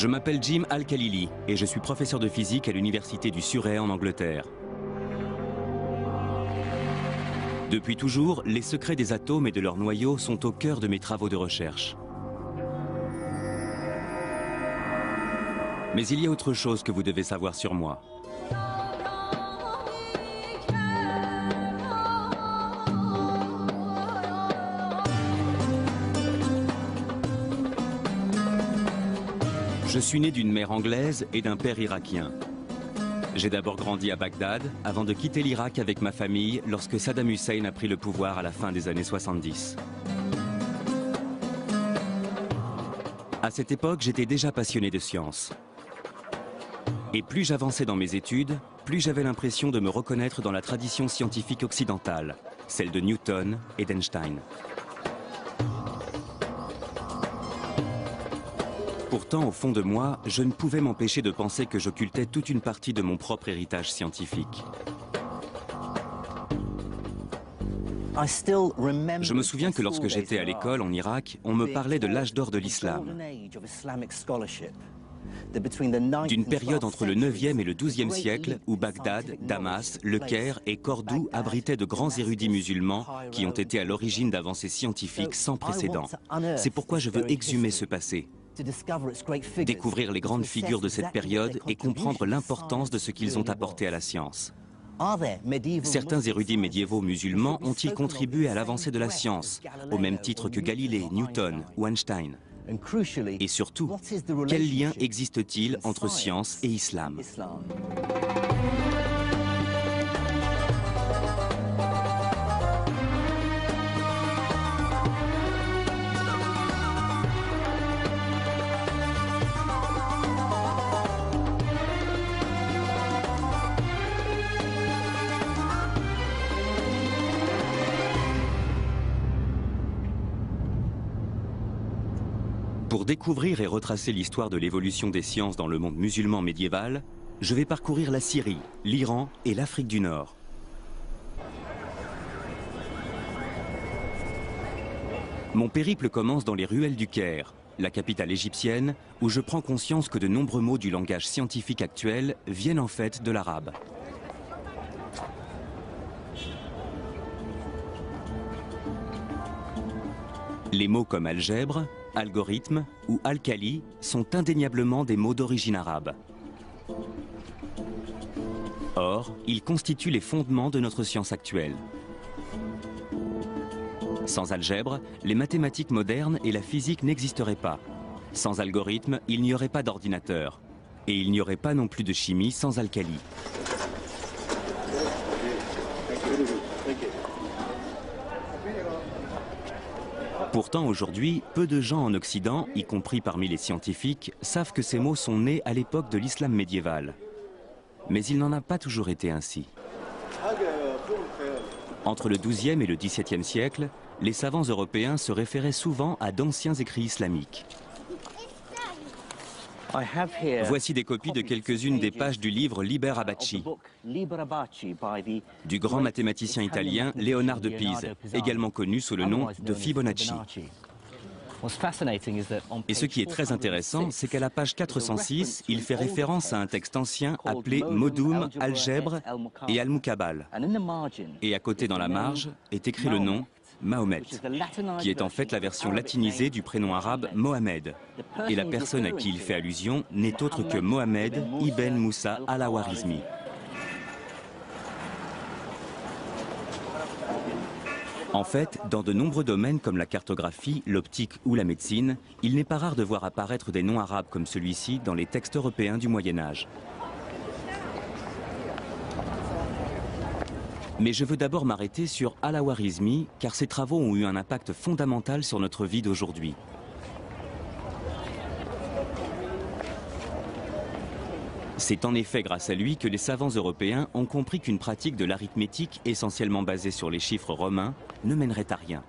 Je m'appelle Jim Al-Khalili et je suis professeur de physique à l'université du Surrey en Angleterre. Depuis toujours, les secrets des atomes et de leurs noyaux sont au cœur de mes travaux de recherche. Mais il y a autre chose que vous devez savoir sur moi. Je suis né d'une mère anglaise et d'un père irakien. J'ai d'abord grandi à Bagdad avant de quitter l'Irak avec ma famille lorsque Saddam Hussein a pris le pouvoir à la fin des années 70. À cette époque, j'étais déjà passionné de science. Et plus j'avançais dans mes études, plus j'avais l'impression de me reconnaître dans la tradition scientifique occidentale, celle de Newton et d'Einstein. Pourtant, au fond de moi, je ne pouvais m'empêcher de penser que j'occultais toute une partie de mon propre héritage scientifique. Je me souviens que lorsque j'étais à l'école en Irak, on me parlait de l'âge d'or de l'islam, d'une période entre le 9e et le 12e siècle où Bagdad, Damas, Le Caire et Cordoue abritaient de grands érudits musulmans qui ont été à l'origine d'avancées scientifiques sans précédent. C'est pourquoi je veux exhumer ce passé, découvrir les grandes figures de cette période et comprendre l'importance de ce qu'ils ont apporté à la science. Certains érudits médiévaux musulmans ont-ils contribué à l'avancée de la science, au même titre que Galilée, Newton ou Einstein? Et surtout, quel lien existe-t-il entre science et islam? Pour découvrir et retracer l'histoire de l'évolution des sciences dans le monde musulman médiéval, je vais parcourir la Syrie, l'Iran et l'Afrique du Nord. Mon périple commence dans les ruelles du Caire, la capitale égyptienne, où je prends conscience que de nombreux mots du langage scientifique actuel viennent en fait de l'arabe. Les mots comme algèbre, algorithme ou alcali sont indéniablement des mots d'origine arabe. Or, ils constituent les fondements de notre science actuelle. Sans algèbre, les mathématiques modernes et la physique n'existeraient pas. Sans algorithme, il n'y aurait pas d'ordinateur. Et il n'y aurait pas non plus de chimie sans alcali. Pourtant, aujourd'hui, peu de gens en Occident, y compris parmi les scientifiques, savent que ces mots sont nés à l'époque de l'islam médiéval. Mais il n'en a pas toujours été ainsi. Entre le XIIe et le XVIIe siècle, les savants européens se référaient souvent à d'anciens écrits islamiques. Voici des copies de quelques-unes des pages du livre Liber Abaci, du grand mathématicien italien Léonard de Pise, également connu sous le nom de Fibonacci. Et ce qui est très intéressant, c'est qu'à la page 406, il fait référence à un texte ancien appelé Modum, Algèbre et Al-Muqabbal. Et à côté dans la marge est écrit le nom Mahomet, qui est en fait la version latinisée du prénom arabe Mohamed. Et la personne à qui il fait allusion n'est autre que Mohamed ibn Moussa al-Khwarizmi. En fait, dans de nombreux domaines comme la cartographie, l'optique ou la médecine, il n'est pas rare de voir apparaître des noms arabes comme celui-ci dans les textes européens du Moyen-Âge. Mais je veux d'abord m'arrêter sur al-Khwarizmi, car ses travaux ont eu un impact fondamental sur notre vie d'aujourd'hui. C'est en effet grâce à lui que les savants européens ont compris qu'une pratique de l'arithmétique essentiellement basée sur les chiffres romains ne mènerait à rien.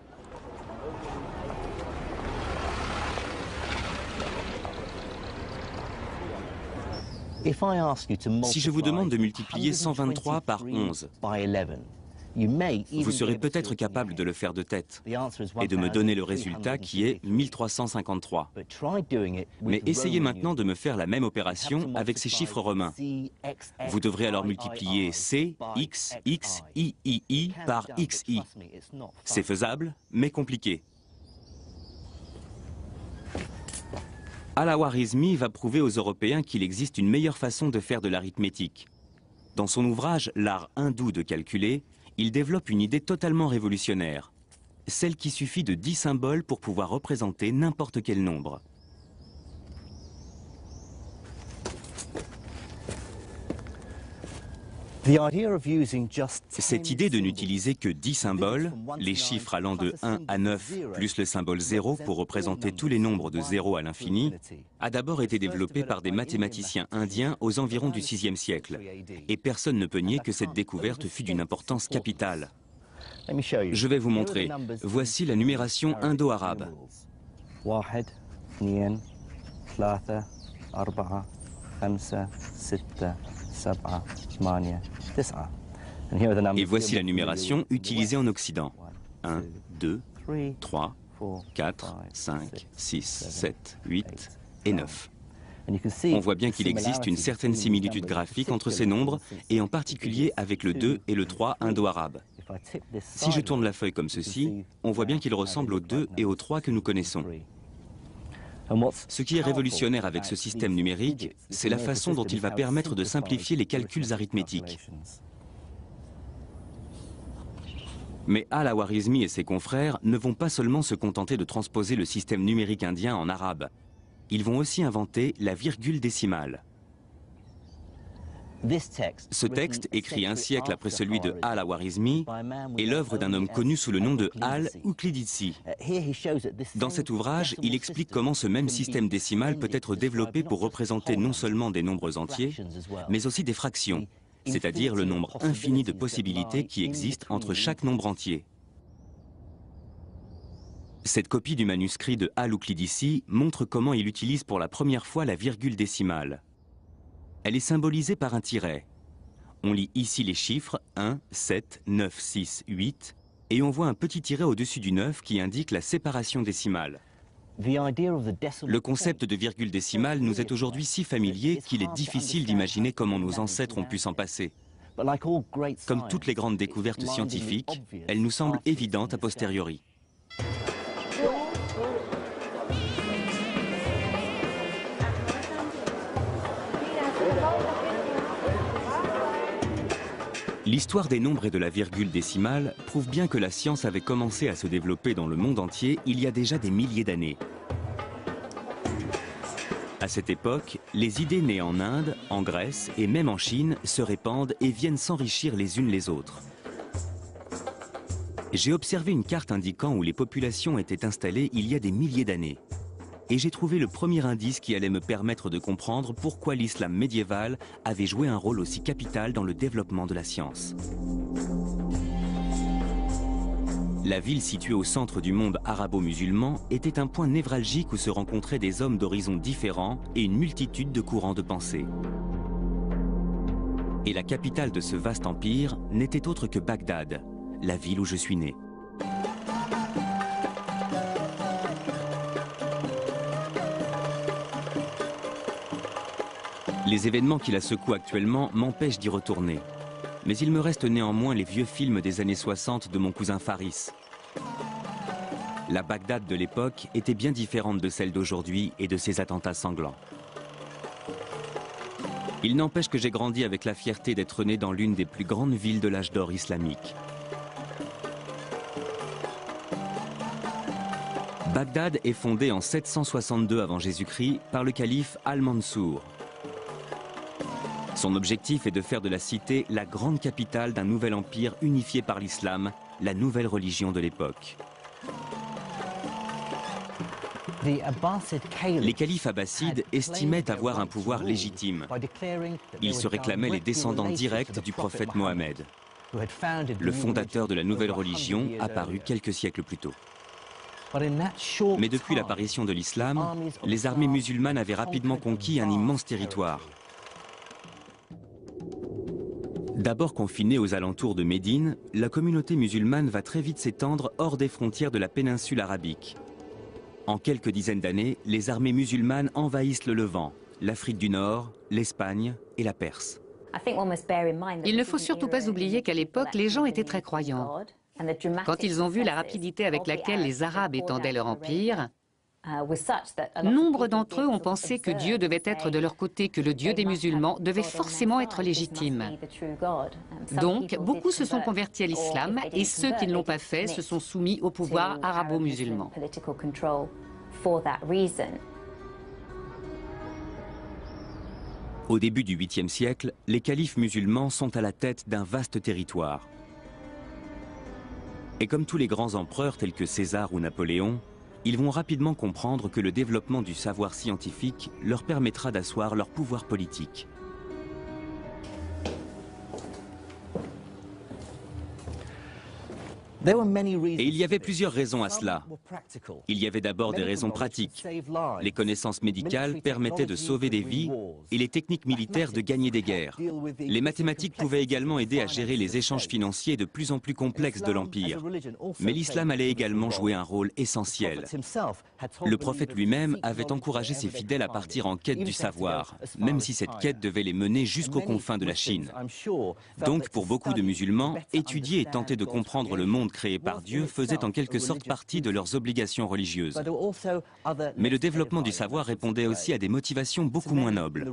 Si je vous demande de multiplier 123 par 11, Vous serez peut-être capable de le faire de tête et de me donner le résultat qui est 1353. Mais essayez maintenant de me faire la même opération avec ces chiffres romains. Vous devrez alors multiplier C, X, X, I par XI. C'est faisable, mais compliqué. Al-Khwarizmi va prouver aux Européens qu'il existe une meilleure façon de faire de l'arithmétique. Dans son ouvrage « L'art hindou de calculer », il développe une idée totalement révolutionnaire, celle qui suffit de 10 symboles pour pouvoir représenter n'importe quel nombre. Cette idée de n'utiliser que 10 symboles, les chiffres allant de 1 à 9 plus le symbole 0 pour représenter tous les nombres de 0 à l'infini, a d'abord été développée par des mathématiciens indiens aux environs du VIe siècle. Et personne ne peut nier que cette découverte fut d'une importance capitale. Je vais vous montrer. Voici la numération indo-arabe. Et voici la numération utilisée en Occident. 1, 2, 3, 4, 5, 6, 7, 8 et 9. On voit bien qu'il existe une certaine similitude graphique entre ces nombres, et en particulier avec le 2 et le 3 indo-arabe. Si je tourne la feuille comme ceci, on voit bien qu'il ressemble au 2 et au 3 que nous connaissons. Ce qui est révolutionnaire avec ce système numérique, c'est la façon dont il va permettre de simplifier les calculs arithmétiques. Mais Al-Khwarizmi et ses confrères ne vont pas seulement se contenter de transposer le système numérique indien en arabe. Ils vont aussi inventer la virgule décimale. Ce texte, écrit un siècle après celui de Al-Khwarizmi, est l'œuvre d'un homme connu sous le nom de Al-Uqlidisi. Dans cet ouvrage, il explique comment ce même système décimal peut être développé pour représenter non seulement des nombres entiers, mais aussi des fractions, c'est-à-dire le nombre infini de possibilités qui existent entre chaque nombre entier. Cette copie du manuscrit de Al-Uqlidisi montre comment il utilise pour la première fois la virgule décimale. Elle est symbolisée par un tiret. On lit ici les chiffres 1, 7, 9, 6, 8, et on voit un petit tiret au-dessus du 9 qui indique la séparation décimale. Le concept de virgule décimale nous est aujourd'hui si familier qu'il est difficile d'imaginer comment nos ancêtres ont pu s'en passer. Comme toutes les grandes découvertes scientifiques, elle nous semble évidente a posteriori. L'histoire des nombres et de la virgule décimale prouve bien que la science avait commencé à se développer dans le monde entier il y a déjà des milliers d'années. À cette époque, les idées nées en Inde, en Grèce et même en Chine se répandent et viennent s'enrichir les unes les autres. J'ai observé une carte indiquant où les populations étaient installées il y a des milliers d'années. Et j'ai trouvé le premier indice qui allait me permettre de comprendre pourquoi l'islam médiéval avait joué un rôle aussi capital dans le développement de la science. La ville située au centre du monde arabo-musulman était un point névralgique où se rencontraient des hommes d'horizons différents et une multitude de courants de pensée. Et la capitale de ce vaste empire n'était autre que Bagdad, la ville où je suis né. Les événements qui la secouent actuellement m'empêchent d'y retourner. Mais il me reste néanmoins les vieux films des années 60 de mon cousin Faris. La Bagdad de l'époque était bien différente de celle d'aujourd'hui et de ses attentats sanglants. Il n'empêche que j'ai grandi avec la fierté d'être né dans l'une des plus grandes villes de l'âge d'or islamique. Bagdad est fondée en 762 avant Jésus-Christ par le calife Al-Mansour. Son objectif est de faire de la cité la grande capitale d'un nouvel empire unifié par l'islam, la nouvelle religion de l'époque. Les califes abbassides estimaient avoir un pouvoir légitime. Ils se réclamaient les descendants directs du prophète Mohammed, le fondateur de la nouvelle religion apparue quelques siècles plus tôt. Mais depuis l'apparition de l'islam, les armées musulmanes avaient rapidement conquis un immense territoire. D'abord confinée aux alentours de Médine, la communauté musulmane va très vite s'étendre hors des frontières de la péninsule arabique. En quelques dizaines d'années, les armées musulmanes envahissent le Levant, l'Afrique du Nord, l'Espagne et la Perse. Il ne faut surtout pas oublier qu'à l'époque, les gens étaient très croyants. Quand ils ont vu la rapidité avec laquelle les Arabes étendaient leur empire, nombre d'entre eux ont pensé que Dieu devait être de leur côté, que le Dieu des musulmans devait forcément être légitime. Donc, beaucoup se sont convertis à l'islam et ceux qui ne l'ont pas fait se sont soumis au pouvoir arabo-musulman. Au début du 8e siècle, les califes musulmans sont à la tête d'un vaste territoire. Et comme tous les grands empereurs tels que César ou Napoléon, ils vont rapidement comprendre que le développement du savoir scientifique leur permettra d'asseoir leur pouvoir politique. Et il y avait plusieurs raisons à cela. Il y avait d'abord des raisons pratiques. Les connaissances médicales permettaient de sauver des vies et les techniques militaires de gagner des guerres. Les mathématiques pouvaient également aider à gérer les échanges financiers de plus en plus complexes de l'Empire. Mais l'islam allait également jouer un rôle essentiel. Le prophète lui-même avait encouragé ses fidèles à partir en quête du savoir, même si cette quête devait les mener jusqu'aux confins de la Chine. Donc, pour beaucoup de musulmans, étudier et tenter de comprendre le monde créé par Dieu faisait en quelque sorte partie de leurs obligations religieuses. Mais le développement du savoir répondait aussi à des motivations beaucoup moins nobles.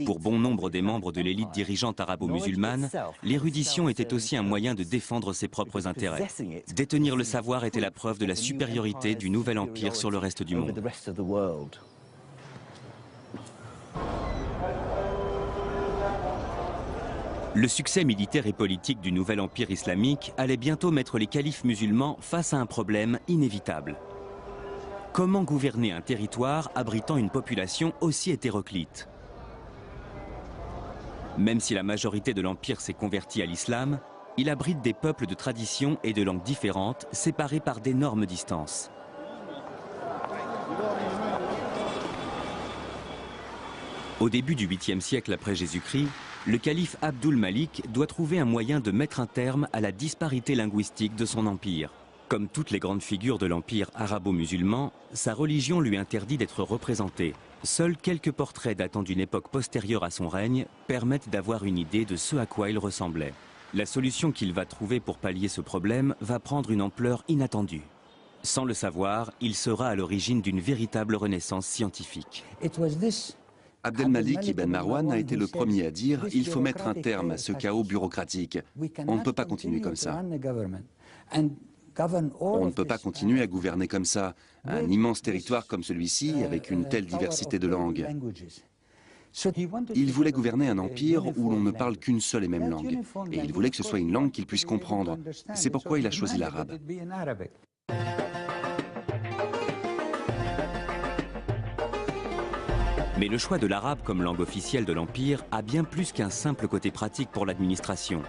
Pour bon nombre des membres de l'élite dirigeante arabo-musulmane, l'érudition était aussi un moyen de défendre ses propres intérêts. Détenir le savoir était la preuve de la supériorité du nouvel empire sur le reste du monde. Le succès militaire et politique du nouvel empire islamique allait bientôt mettre les califes musulmans face à un problème inévitable. Comment gouverner un territoire abritant une population aussi hétéroclite? Même si la majorité de l'empire s'est convertie à l'islam, il abrite des peuples de traditions et de langues différentes, séparés par d'énormes distances. Au début du 8e siècle après Jésus-Christ, le calife Abdul Malik doit trouver un moyen de mettre un terme à la disparité linguistique de son empire. Comme toutes les grandes figures de l'empire arabo-musulman, sa religion lui interdit d'être représentée. Seuls quelques portraits datant d'une époque postérieure à son règne permettent d'avoir une idée de ce à quoi il ressemblait. La solution qu'il va trouver pour pallier ce problème va prendre une ampleur inattendue. Sans le savoir, il sera à l'origine d'une véritable renaissance scientifique. Abdelmalik Ibn Marwan a été le premier à dire « il faut mettre un terme à ce chaos bureaucratique. On ne peut pas continuer comme ça. On ne peut pas continuer à gouverner comme ça, un immense territoire comme celui-ci avec une telle diversité de langues. » Il voulait gouverner un empire où l'on ne parle qu'une seule et même langue. Et il voulait que ce soit une langue qu'il puisse comprendre. C'est pourquoi il a choisi l'arabe. Mais le choix de l'arabe comme langue officielle de l'Empire a bien plus qu'un simple côté pratique pour l'administration.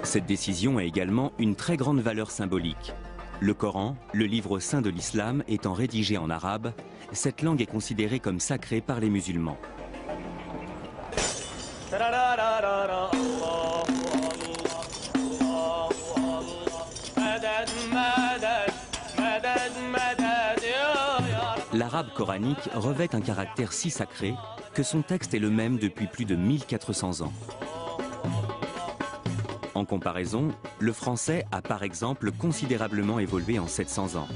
Cette décision a également une très grande valeur symbolique. Le Coran, le livre saint de l'islam, étant rédigé en arabe, cette langue est considérée comme sacrée par les musulmans. L'arabe coranique revêt un caractère si sacré que son texte est le même depuis plus de 1400 ans. En comparaison, le français a par exemple considérablement évolué en 700 ans.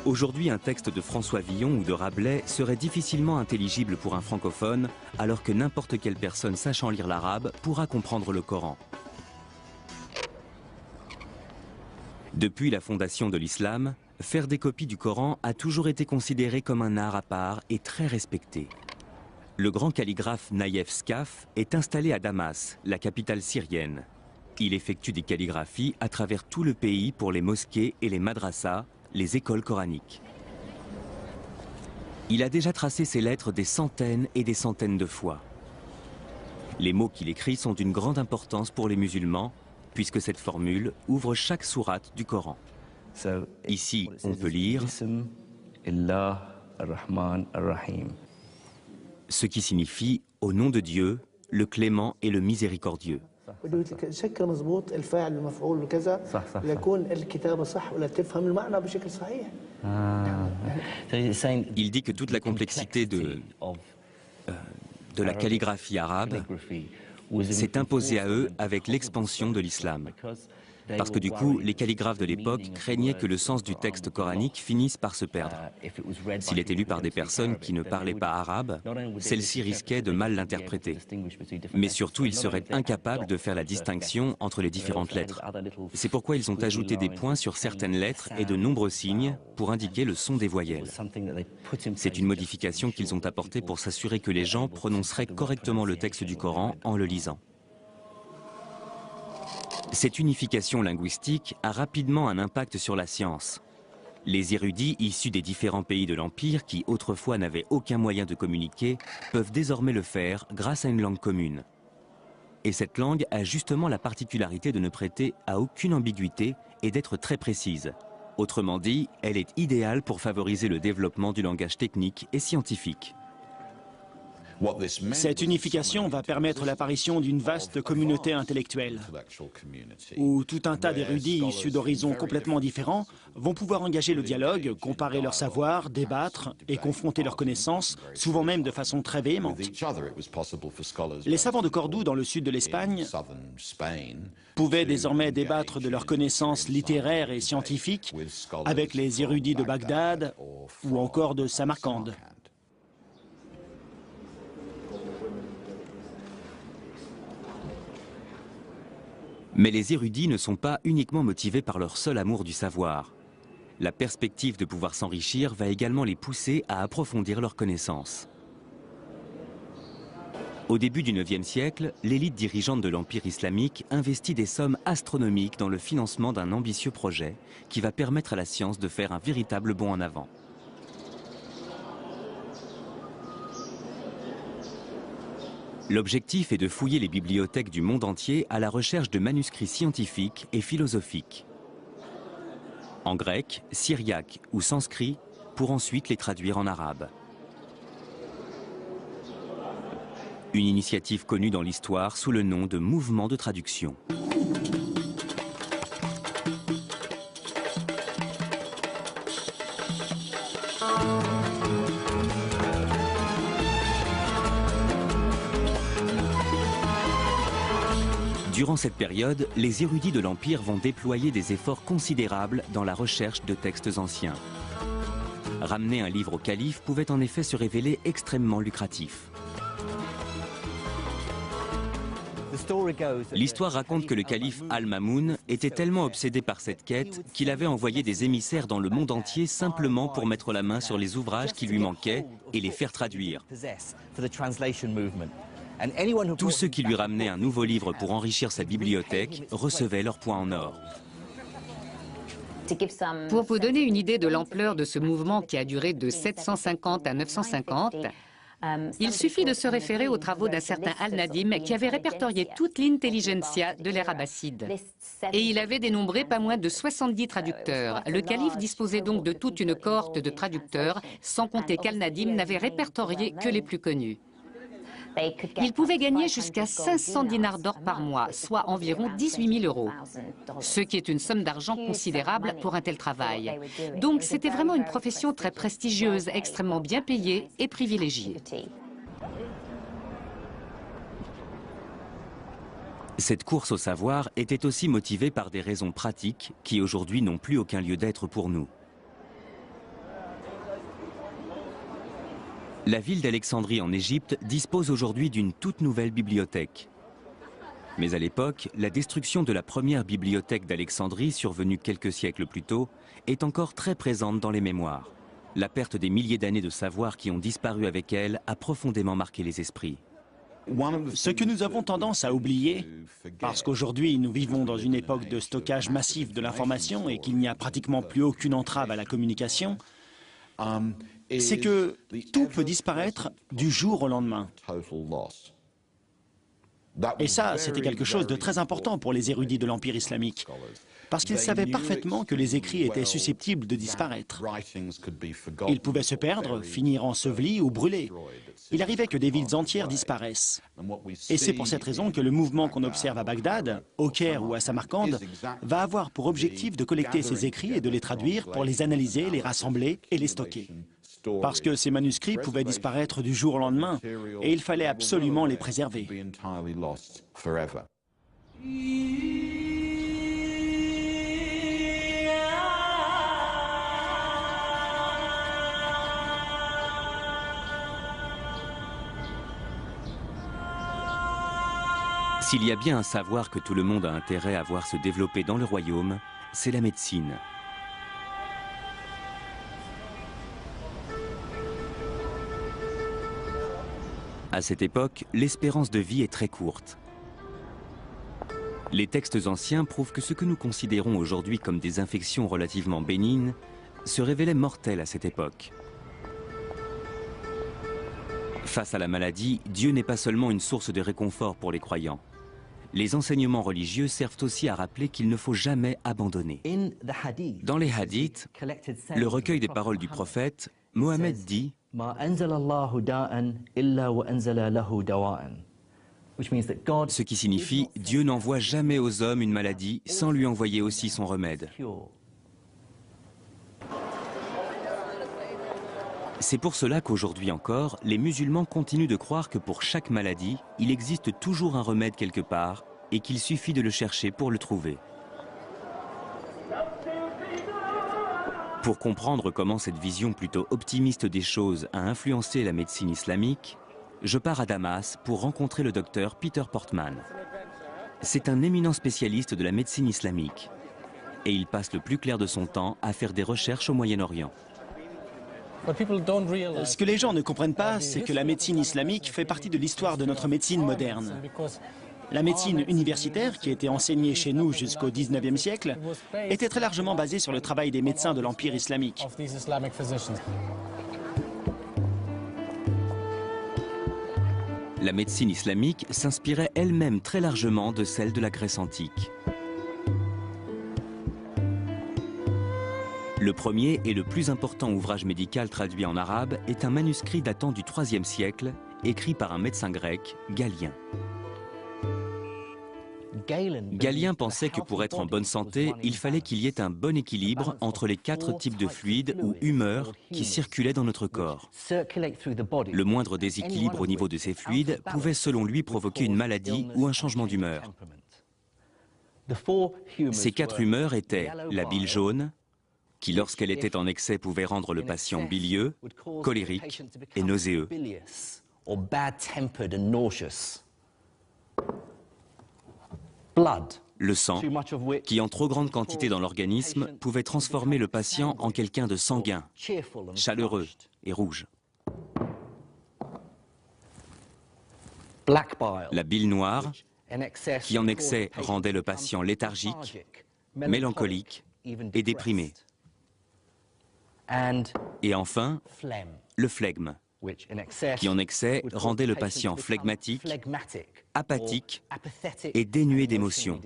Aujourd'hui, un texte de François Villon ou de Rabelais serait difficilement intelligible pour un francophone, alors que n'importe quelle personne sachant lire l'arabe pourra comprendre le Coran. Depuis la fondation de l'islam, faire des copies du Coran a toujours été considéré comme un art à part et très respecté. Le grand calligraphe Naïef Skaf est installé à Damas, la capitale syrienne. Il effectue des calligraphies à travers tout le pays pour les mosquées et les madrassas, les écoles coraniques. Il a déjà tracé ses lettres des centaines et des centaines de fois. Les mots qu'il écrit sont d'une grande importance pour les musulmans, puisque cette formule ouvre chaque sourate du Coran. Ici, on peut lire Ce qui signifie « au nom de Dieu, le clément et le miséricordieux ». Il dit que toute la complexité de la calligraphie arabe s'est imposée à eux avec l'expansion de l'islam. Parce que du coup, les calligraphes de l'époque craignaient que le sens du texte coranique finisse par se perdre. S'il était lu par des personnes qui ne parlaient pas arabe, celles-ci risquaient de mal l'interpréter. Mais surtout, ils seraient incapables de faire la distinction entre les différentes lettres. C'est pourquoi ils ont ajouté des points sur certaines lettres et de nombreux signes pour indiquer le son des voyelles. C'est une modification qu'ils ont apportée pour s'assurer que les gens prononceraient correctement le texte du Coran en le lisant. Cette unification linguistique a rapidement un impact sur la science. Les érudits issus des différents pays de l'Empire, qui autrefois n'avaient aucun moyen de communiquer, peuvent désormais le faire grâce à une langue commune. Et cette langue a justement la particularité de ne prêter à aucune ambiguïté et d'être très précise. Autrement dit, elle est idéale pour favoriser le développement du langage technique et scientifique. Cette unification va permettre l'apparition d'une vaste communauté intellectuelle, où tout un tas d'érudits issus d'horizons complètement différents vont pouvoir engager le dialogue, comparer leurs savoirs, débattre et confronter leurs connaissances, souvent même de façon très véhémente. Les savants de Cordoue, dans le sud de l'Espagne, pouvaient désormais débattre de leurs connaissances littéraires et scientifiques avec les érudits de Bagdad ou encore de Samarcande. Mais les érudits ne sont pas uniquement motivés par leur seul amour du savoir. La perspective de pouvoir s'enrichir va également les pousser à approfondir leurs connaissances. Au début du IXe siècle, l'élite dirigeante de l'Empire islamique investit des sommes astronomiques dans le financement d'un ambitieux projet qui va permettre à la science de faire un véritable bond en avant. L'objectif est de fouiller les bibliothèques du monde entier à la recherche de manuscrits scientifiques et philosophiques. En grec, syriaque ou sanskrit, pour ensuite les traduire en arabe. Une initiative connue dans l'histoire sous le nom de mouvement de traduction. Durant cette période, les érudits de l'Empire vont déployer des efforts considérables dans la recherche de textes anciens. Ramener un livre au calife pouvait en effet se révéler extrêmement lucratif. L'histoire raconte que le calife Al-Mamoun était tellement obsédé par cette quête qu'il avait envoyé des émissaires dans le monde entier simplement pour mettre la main sur les ouvrages qui lui manquaient et les faire traduire. Tous ceux qui lui ramenaient un nouveau livre pour enrichir sa bibliothèque recevaient leur point en or. Pour vous donner une idée de l'ampleur de ce mouvement qui a duré de 750 à 950, il suffit de se référer aux travaux d'un certain Al-Nadim qui avait répertorié toute l'intelligentsia de l'ère abbasside. Et il avait dénombré pas moins de 70 traducteurs. Le calife disposait donc de toute une cohorte de traducteurs, sans compter qu'Al-Nadim n'avait répertorié que les plus connus. Ils pouvaient gagner jusqu'à 500 dinars d'or par mois, soit environ 18 000 €, ce qui est une somme d'argent considérable pour un tel travail. Donc c'était vraiment une profession très prestigieuse, extrêmement bien payée et privilégiée. Cette course au savoir était aussi motivée par des raisons pratiques qui aujourd'hui n'ont plus aucun lieu d'être pour nous. La ville d'Alexandrie en Égypte dispose aujourd'hui d'une toute nouvelle bibliothèque. Mais à l'époque, la destruction de la première bibliothèque d'Alexandrie, survenue quelques siècles plus tôt, est encore très présente dans les mémoires. La perte des milliers d'années de savoir qui ont disparu avec elle a profondément marqué les esprits. Ce que nous avons tendance à oublier, parce qu'aujourd'hui nous vivons dans une époque de stockage massif de l'information et qu'il n'y a pratiquement plus aucune entrave à la communication, c'est que tout peut disparaître du jour au lendemain. Et ça, c'était quelque chose de très important pour les érudits de l'Empire islamique. parce qu'ils savaient parfaitement que les écrits étaient susceptibles de disparaître. Ils pouvaient se perdre, finir ensevelis ou brûlés. Il arrivait que des villes entières disparaissent. Et c'est pour cette raison que le mouvement qu'on observe à Bagdad, au Caire ou à Samarcande va avoir pour objectif de collecter ces écrits et de les traduire pour les analyser, les rassembler et les stocker. Parce que ces manuscrits pouvaient disparaître du jour au lendemain et il fallait absolument les préserver. S'il y a bien un savoir que tout le monde a intérêt à voir se développer dans le royaume, c'est la médecine. À cette époque, l'espérance de vie est très courte. Les textes anciens prouvent que ce que nous considérons aujourd'hui comme des infections relativement bénignes se révélaient mortelles à cette époque. Face à la maladie, Dieu n'est pas seulement une source de réconfort pour les croyants. Les enseignements religieux servent aussi à rappeler qu'il ne faut jamais abandonner. Dans les hadiths, le recueil des paroles du prophète, Mohammed dit « Ce qui signifie « Dieu n'envoie jamais aux hommes une maladie sans lui envoyer aussi son remède ». C'est pour cela qu'aujourd'hui encore, les musulmans continuent de croire que pour chaque maladie, il existe toujours un remède quelque part et qu'il suffit de le chercher pour le trouver. Pour comprendre comment cette vision plutôt optimiste des choses a influencé la médecine islamique, je pars à Damas pour rencontrer le docteur Peter Portman. C'est un éminent spécialiste de la médecine islamique et il passe le plus clair de son temps à faire des recherches au Moyen-Orient. Ce que les gens ne comprennent pas, c'est que la médecine islamique fait partie de l'histoire de notre médecine moderne. La médecine universitaire, qui était enseignée chez nous jusqu'au XIXe siècle, était très largement basée sur le travail des médecins de l'Empire islamique. La médecine islamique s'inspirait elle-même très largement de celle de la Grèce antique. Le premier et le plus important ouvrage médical traduit en arabe est un manuscrit datant du IIIe siècle, écrit par un médecin grec, Galien. Galien pensait que pour être en bonne santé, il fallait qu'il y ait un bon équilibre entre les 4 types de fluides ou humeurs qui circulaient dans notre corps. Le moindre déséquilibre au niveau de ces fluides pouvait selon lui provoquer une maladie ou un changement d'humeur. Ces 4 humeurs étaient la bile jaune, qui lorsqu'elle était en excès pouvait rendre le patient bilieux, colérique et nauséeux. Le sang, qui en trop grande quantité dans l'organisme pouvait transformer le patient en quelqu'un de sanguin, chaleureux et rouge. La bile noire, qui en excès rendait le patient léthargique, mélancolique et déprimé. Et enfin, le flegme, qui en excès rendait le patient flegmatique, apathique et dénué d'émotions.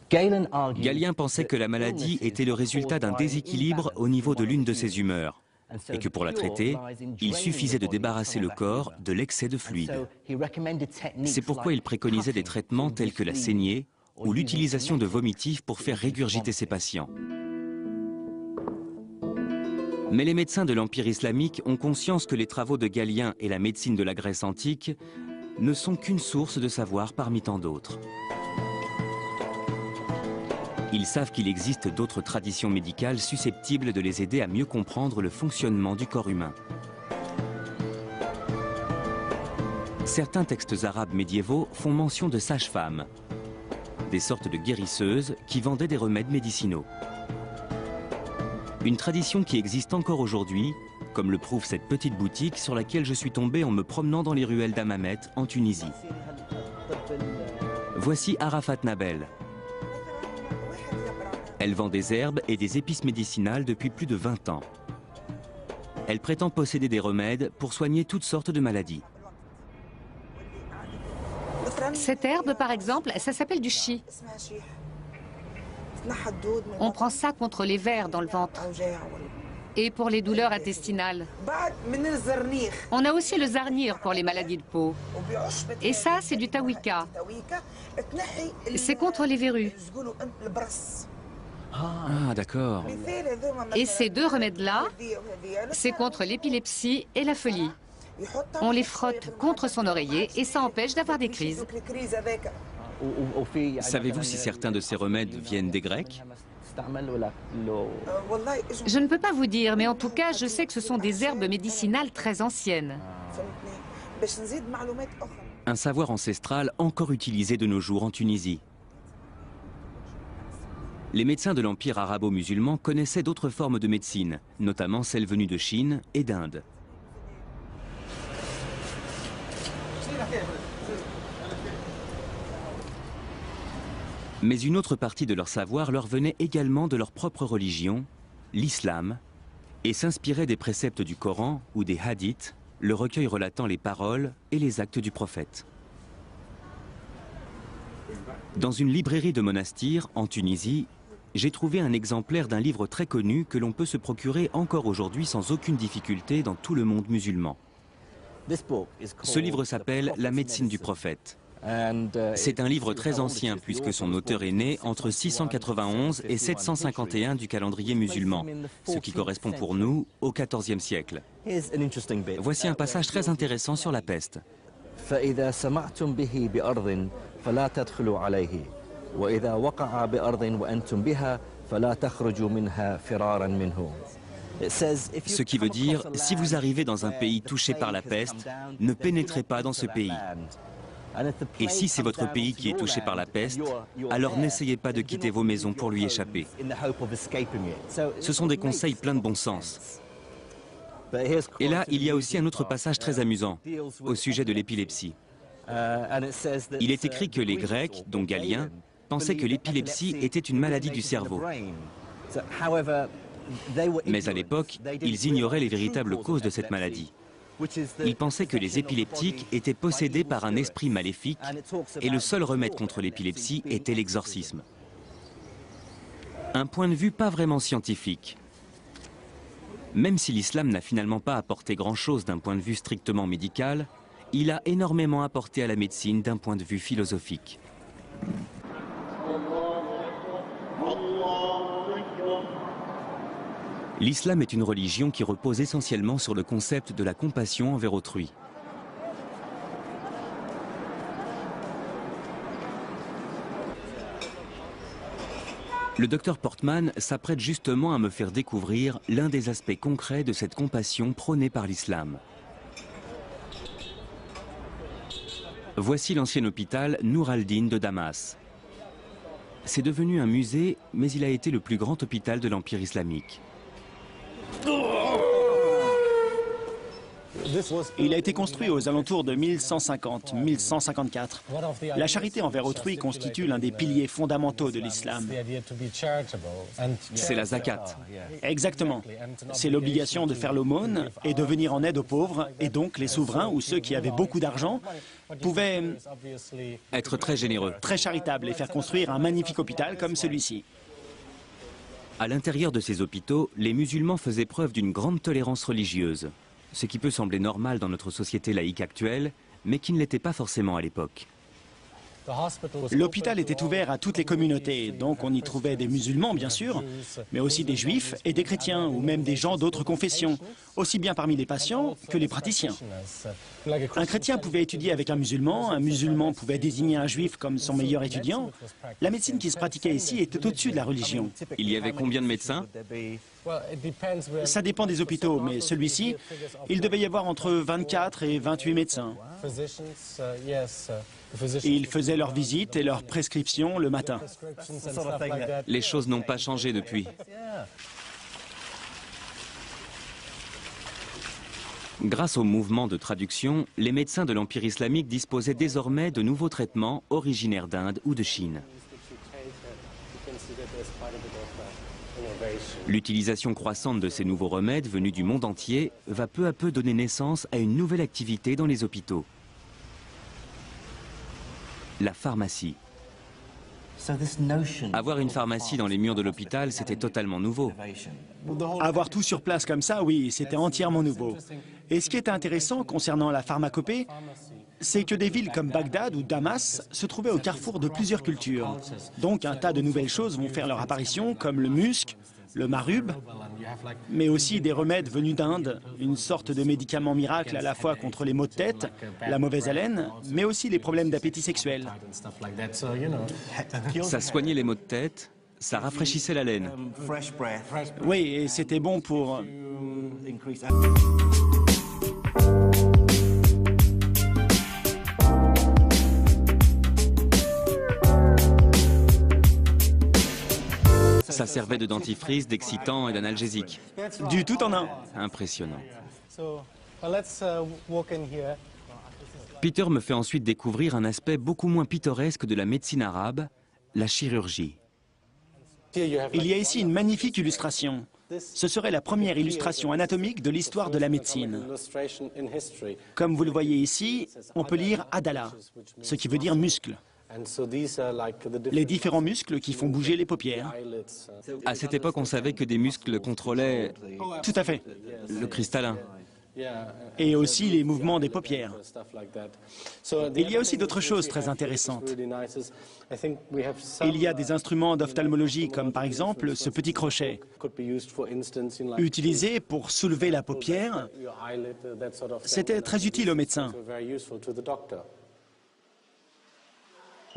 Galien pensait que la maladie était le résultat d'un déséquilibre au niveau de l'une de ses humeurs et que pour la traiter, il suffisait de débarrasser le corps de l'excès de fluide. C'est pourquoi il préconisait des traitements tels que la saignée ou l'utilisation de vomitifs pour faire régurgiter ses patients. Mais les médecins de l'Empire islamique ont conscience que les travaux de Galien et la médecine de la Grèce antique ne sont qu'une source de savoir parmi tant d'autres. Ils savent qu'il existe d'autres traditions médicales susceptibles de les aider à mieux comprendre le fonctionnement du corps humain. Certains textes arabes médiévaux font mention de sages-femmes, des sortes de guérisseuses qui vendaient des remèdes médicinaux. Une tradition qui existe encore aujourd'hui, comme le prouve cette petite boutique sur laquelle je suis tombé en me promenant dans les ruelles d'Hammamet en Tunisie. Voici Arafat Nabel. Elle vend des herbes et des épices médicinales depuis plus de 20 ans. Elle prétend posséder des remèdes pour soigner toutes sortes de maladies. Cette herbe, par exemple, ça s'appelle du chi. On prend ça contre les vers dans le ventre et pour les douleurs intestinales. On a aussi le zarnir pour les maladies de peau. Et ça, c'est du tawika. C'est contre les verrues. Ah, d'accord. Et ces deux remèdes-là, c'est contre l'épilepsie et la folie. On les frotte contre son oreiller et ça empêche d'avoir des crises. Savez-vous si certains de ces remèdes viennent des Grecs? Je ne peux pas vous dire, mais en tout cas, je sais que ce sont des herbes médicinales très anciennes. Un savoir ancestral encore utilisé de nos jours en Tunisie. Les médecins de l'Empire arabo-musulman connaissaient d'autres formes de médecine, notamment celles venues de Chine et d'Inde. Mais une autre partie de leur savoir leur venait également de leur propre religion, l'islam, et s'inspirait des préceptes du Coran ou des hadiths, le recueil relatant les paroles et les actes du prophète. Dans une librairie de monastir en Tunisie, j'ai trouvé un exemplaire d'un livre très connu que l'on peut se procurer encore aujourd'hui sans aucune difficulté dans tout le monde musulman. Ce livre s'appelle « La médecine du prophète ». C'est un livre très ancien puisque son auteur est né entre 691 et 751 du calendrier musulman, ce qui correspond pour nous au XIVe siècle. Voici un passage très intéressant sur la peste. Ce qui veut dire, si vous arrivez dans un pays touché par la peste, ne pénétrez pas dans ce pays. Et si c'est votre pays qui est touché par la peste, alors n'essayez pas de quitter vos maisons pour lui échapper. Ce sont des conseils pleins de bon sens. Et là, il y a aussi un autre passage très amusant, au sujet de l'épilepsie. Il est écrit que les Grecs, dont Galien, pensaient que l'épilepsie était une maladie du cerveau. Mais à l'époque, ils ignoraient les véritables causes de cette maladie. Ils pensaient que les épileptiques étaient possédés par un esprit maléfique et le seul remède contre l'épilepsie était l'exorcisme. Un point de vue pas vraiment scientifique. Même si l'islam n'a finalement pas apporté grand-chose d'un point de vue strictement médical, il a énormément apporté à la médecine d'un point de vue philosophique. L'islam est une religion qui repose essentiellement sur le concept de la compassion envers autrui. Le docteur Portman s'apprête justement à me faire découvrir l'un des aspects concrets de cette compassion prônée par l'islam. Voici l'ancien hôpital Nour al-Din de Damas. C'est devenu un musée, mais il a été le plus grand hôpital de l'Empire islamique. Il a été construit aux alentours de 1150-1154. La charité envers autrui constitue l'un des piliers fondamentaux de l'islam. C'est la zakat. Exactement. C'est l'obligation de faire l'aumône et de venir en aide aux pauvres, et donc les souverains ou ceux qui avaient beaucoup d'argent pouvaient être très généreux, très charitables et faire construire un magnifique hôpital comme celui-ci. À l'intérieur de ces hôpitaux, les musulmans faisaient preuve d'une grande tolérance religieuse, ce qui peut sembler normal dans notre société laïque actuelle, mais qui ne l'était pas forcément à l'époque. L'hôpital était ouvert à toutes les communautés, donc on y trouvait des musulmans bien sûr, mais aussi des juifs et des chrétiens, ou même des gens d'autres confessions, aussi bien parmi les patients que les praticiens. Un chrétien pouvait étudier avec un musulman pouvait désigner un juif comme son meilleur étudiant. La médecine qui se pratiquait ici était au-dessus de la religion. Il y avait combien de médecins ? Ça dépend des hôpitaux, mais celui-ci, il devait y avoir entre 24 et 28 médecins. Ils faisaient leurs visites et leurs prescriptions le matin. Les choses n'ont pas changé depuis. Grâce au mouvement de traduction, les médecins de l'Empire islamique disposaient désormais de nouveaux traitements originaires d'Inde ou de Chine. L'utilisation croissante de ces nouveaux remèdes venus du monde entier va peu à peu donner naissance à une nouvelle activité dans les hôpitaux. la pharmacie. Avoir une pharmacie dans les murs de l'hôpital, c'était totalement nouveau. Avoir tout sur place comme ça, oui, c'était entièrement nouveau. Et ce qui est intéressant concernant la pharmacopée, c'est que des villes comme Bagdad ou Damas se trouvaient au carrefour de plusieurs cultures. Donc un tas de nouvelles choses vont faire leur apparition, comme le musc, le marub, mais aussi des remèdes venus d'Inde, une sorte de médicament miracle à la fois contre les maux de tête, la mauvaise haleine, mais aussi les problèmes d'appétit sexuel. Ça soignait les maux de tête, ça rafraîchissait la laine. Oui, et c'était bon pour... Ça servait de dentifrice, d'excitant et d'analgésique. Du tout en un. Impressionnant. Peter me fait ensuite découvrir un aspect beaucoup moins pittoresque de la médecine arabe, la chirurgie. Il y a ici une magnifique illustration. Ce serait la première illustration anatomique de l'histoire de la médecine. Comme vous le voyez ici, on peut lire Adala, ce qui veut dire muscle. Les différents muscles qui font bouger les paupières. À cette époque, on savait que des muscles contrôlaient Tout à fait. le cristallin. Et aussi les mouvements des paupières. Il y a aussi d'autres choses très intéressantes. Il y a des instruments d'ophtalmologie comme par exemple ce petit crochet, utilisé pour soulever la paupière. C'était très utile aux médecins.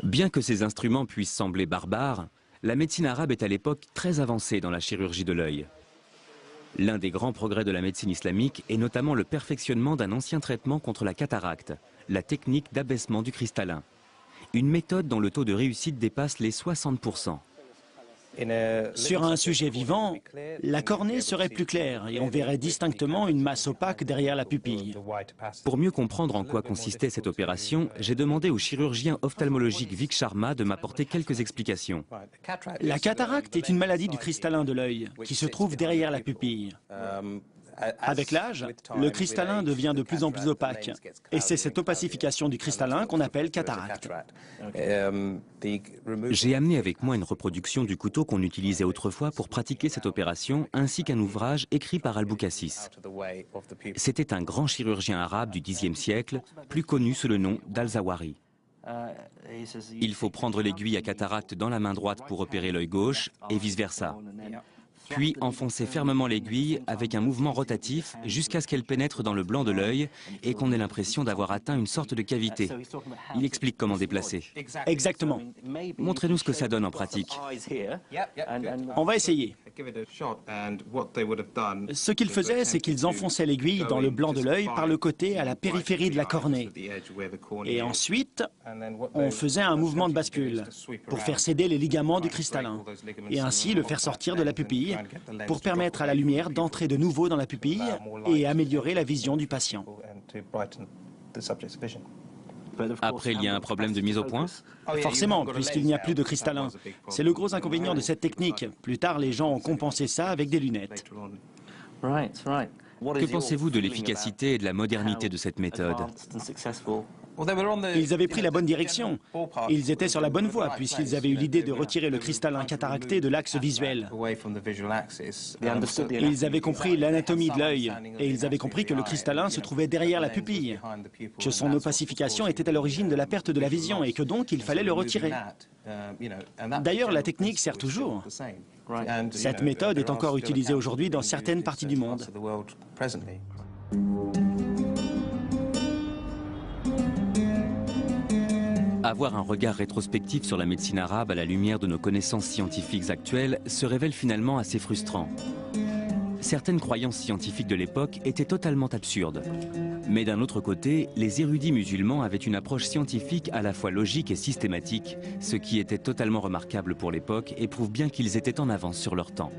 Bien que ces instruments puissent sembler barbares, la médecine arabe est à l'époque très avancée dans la chirurgie de l'œil. L'un des grands progrès de la médecine islamique est notamment le perfectionnement d'un ancien traitement contre la cataracte, la technique d'abaissement du cristallin. Une méthode dont le taux de réussite dépasse les 60%. Sur un sujet vivant, la cornée serait plus claire et on verrait distinctement une masse opaque derrière la pupille. Pour mieux comprendre en quoi consistait cette opération, j'ai demandé au chirurgien ophtalmologique Vic Sharma de m'apporter quelques explications. La cataracte est une maladie du cristallin de l'œil qui se trouve derrière la pupille. Avec l'âge, le cristallin devient de plus en plus opaque. Et c'est cette opacification du cristallin qu'on appelle cataracte. J'ai amené avec moi une reproduction du couteau qu'on utilisait autrefois pour pratiquer cette opération, ainsi qu'un ouvrage écrit par Al-Boucassis. C'était un grand chirurgien arabe du Xe siècle, plus connu sous le nom d'Al-Zawahiri. Il faut prendre l'aiguille à cataracte dans la main droite pour opérer l'œil gauche et vice-versa. Puis enfoncer fermement l'aiguille avec un mouvement rotatif jusqu'à ce qu'elle pénètre dans le blanc de l'œil et qu'on ait l'impression d'avoir atteint une sorte de cavité. Il explique comment déplacer. Exactement. Montrez-nous ce que ça donne en pratique. On va essayer. Ce qu'ils faisaient, c'est qu'ils enfonçaient l'aiguille dans le blanc de l'œil par le côté à la périphérie de la cornée. Et ensuite, on faisait un mouvement de bascule pour faire céder les ligaments du cristallin et ainsi le faire sortir de la pupille pour permettre à la lumière d'entrer de nouveau dans la pupille et améliorer la vision du patient. Après, il y a un problème de mise au point? Forcément, puisqu'il n'y a plus de cristallin. C'est le gros inconvénient de cette technique. Plus tard, les gens ont compensé ça avec des lunettes. Que pensez-vous de l'efficacité et de la modernité de cette méthode? Ils avaient pris la bonne direction. Ils étaient sur la bonne voie, puisqu'ils avaient eu l'idée de retirer le cristallin cataracté de l'axe visuel. Ils avaient compris l'anatomie de l'œil, et ils avaient compris que le cristallin se trouvait derrière la pupille, que son opacification était à l'origine de la perte de la vision, et que donc il fallait le retirer. D'ailleurs, la technique sert toujours. Cette méthode est encore utilisée aujourd'hui dans certaines parties du monde. Avoir un regard rétrospectif sur la médecine arabe à la lumière de nos connaissances scientifiques actuelles se révèle finalement assez frustrant. Certaines croyances scientifiques de l'époque étaient totalement absurdes. Mais d'un autre côté, les érudits musulmans avaient une approche scientifique à la fois logique et systématique, ce qui était totalement remarquable pour l'époque et prouve bien qu'ils étaient en avance sur leur temps.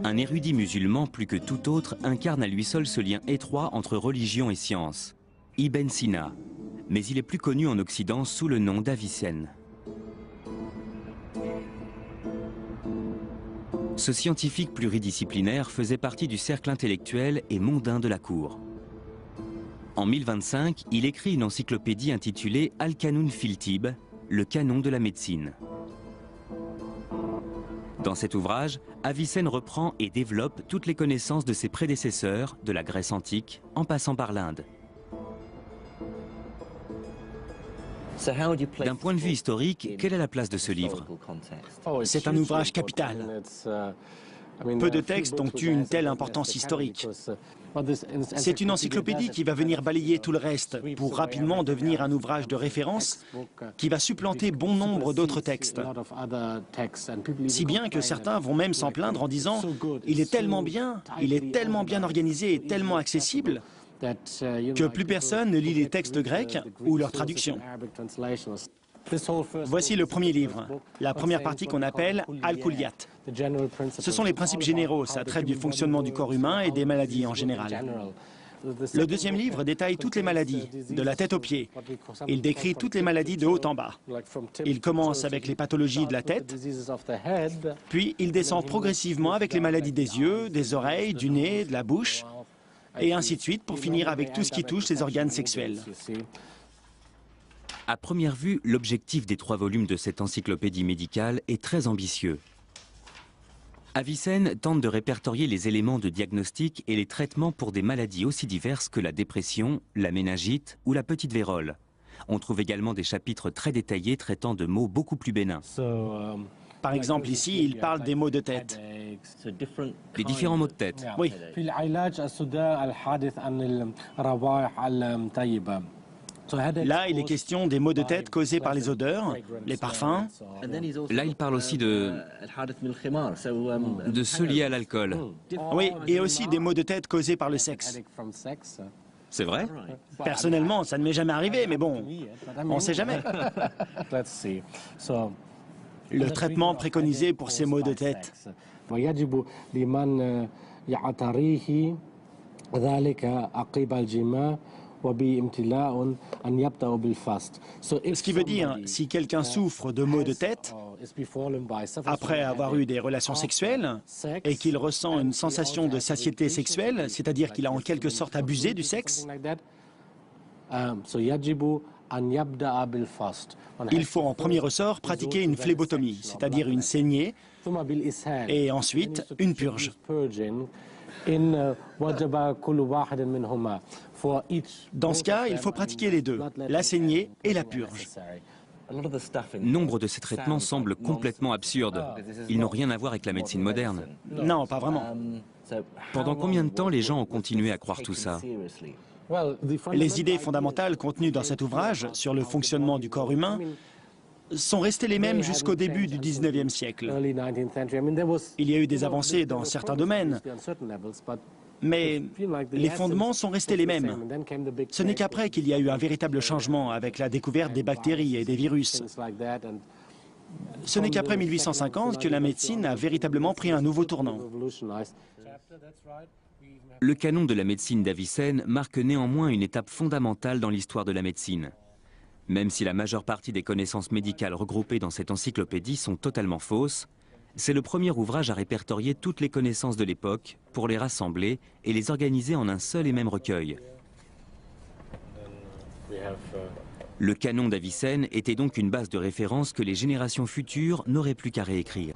Un érudit musulman, plus que tout autre, incarne à lui seul ce lien étroit entre religion et science. Ibn Sina. Mais il est plus connu en Occident sous le nom d'Avicenne. Ce scientifique pluridisciplinaire faisait partie du cercle intellectuel et mondain de la cour. En 1025, il écrit une encyclopédie intitulée Al-Qanun fil Tibb, le canon de la médecine. Dans cet ouvrage, Avicenne reprend et développe toutes les connaissances de ses prédécesseurs, de la Grèce antique, en passant par l'Inde. D'un point de vue historique, quelle est la place de ce livre? C'est un ouvrage capital. Peu de textes ont eu une telle importance historique. C'est une encyclopédie qui va venir balayer tout le reste pour rapidement devenir un ouvrage de référence qui va supplanter bon nombre d'autres textes. Si bien que certains vont même s'en plaindre en disant « il est tellement bien organisé et tellement accessible que plus personne ne lit les textes grecs ou leurs traductions ». Voici le premier livre, la première partie qu'on appelle Al-Kulliyat. Ce sont les principes généraux, ça traite du fonctionnement du corps humain et des maladies en général. Le deuxième livre détaille toutes les maladies, de la tête aux pieds. Il décrit toutes les maladies de haut en bas. Il commence avec les pathologies de la tête, puis il descend progressivement avec les maladies des yeux, des oreilles, du nez, de la bouche, et ainsi de suite pour finir avec tout ce qui touche les organes sexuels. À première vue, l'objectif des 3 volumes de cette encyclopédie médicale est très ambitieux. Avicenne tente de répertorier les éléments de diagnostic et les traitements pour des maladies aussi diverses que la dépression, la méningite ou la petite vérole. On trouve également des chapitres très détaillés traitant de maux beaucoup plus bénins. Par exemple, ici, il parle des maux de tête. Les différents maux de tête. Oui. Là, il est question des maux de tête causés par les odeurs, les parfums. Là, il parle aussi de ceux liés à l'alcool. Oui, et aussi des maux de tête causés par le sexe. C'est vrai? Personnellement, ça ne m'est jamais arrivé, mais bon, on ne sait jamais. Le traitement préconisé pour ces maux de tête. Ce qui veut dire, si quelqu'un souffre de maux de tête, après avoir eu des relations sexuelles, et qu'il ressent une sensation de satiété sexuelle, c'est-à-dire qu'il a en quelque sorte abusé du sexe, il faut en premier ressort pratiquer une phlébotomie, c'est-à-dire une saignée, et ensuite une purge. Dans ce cas, il faut pratiquer les deux, la saignée et la purge. Nombre de ces traitements semblent complètement absurdes. Ils n'ont rien à voir avec la médecine moderne. Non, pas vraiment. Pendant combien de temps les gens ont continué à croire tout ça? Les idées fondamentales contenues dans cet ouvrage sur le fonctionnement du corps humain sont restées les mêmes jusqu'au début du 19e siècle. Il y a eu des avancées dans certains domaines, mais les fondements sont restés les mêmes. Ce n'est qu'après qu'il y a eu un véritable changement avec la découverte des bactéries et des virus. Ce n'est qu'après 1850 que la médecine a véritablement pris un nouveau tournant. Le canon de la médecine d'Avicenne marque néanmoins une étape fondamentale dans l'histoire de la médecine. Même si la majeure partie des connaissances médicales regroupées dans cette encyclopédie sont totalement fausses, c'est le premier ouvrage à répertorier toutes les connaissances de l'époque pour les rassembler et les organiser en un seul et même recueil. Le canon d'Avicenne était donc une base de référence que les générations futures n'auraient plus qu'à réécrire.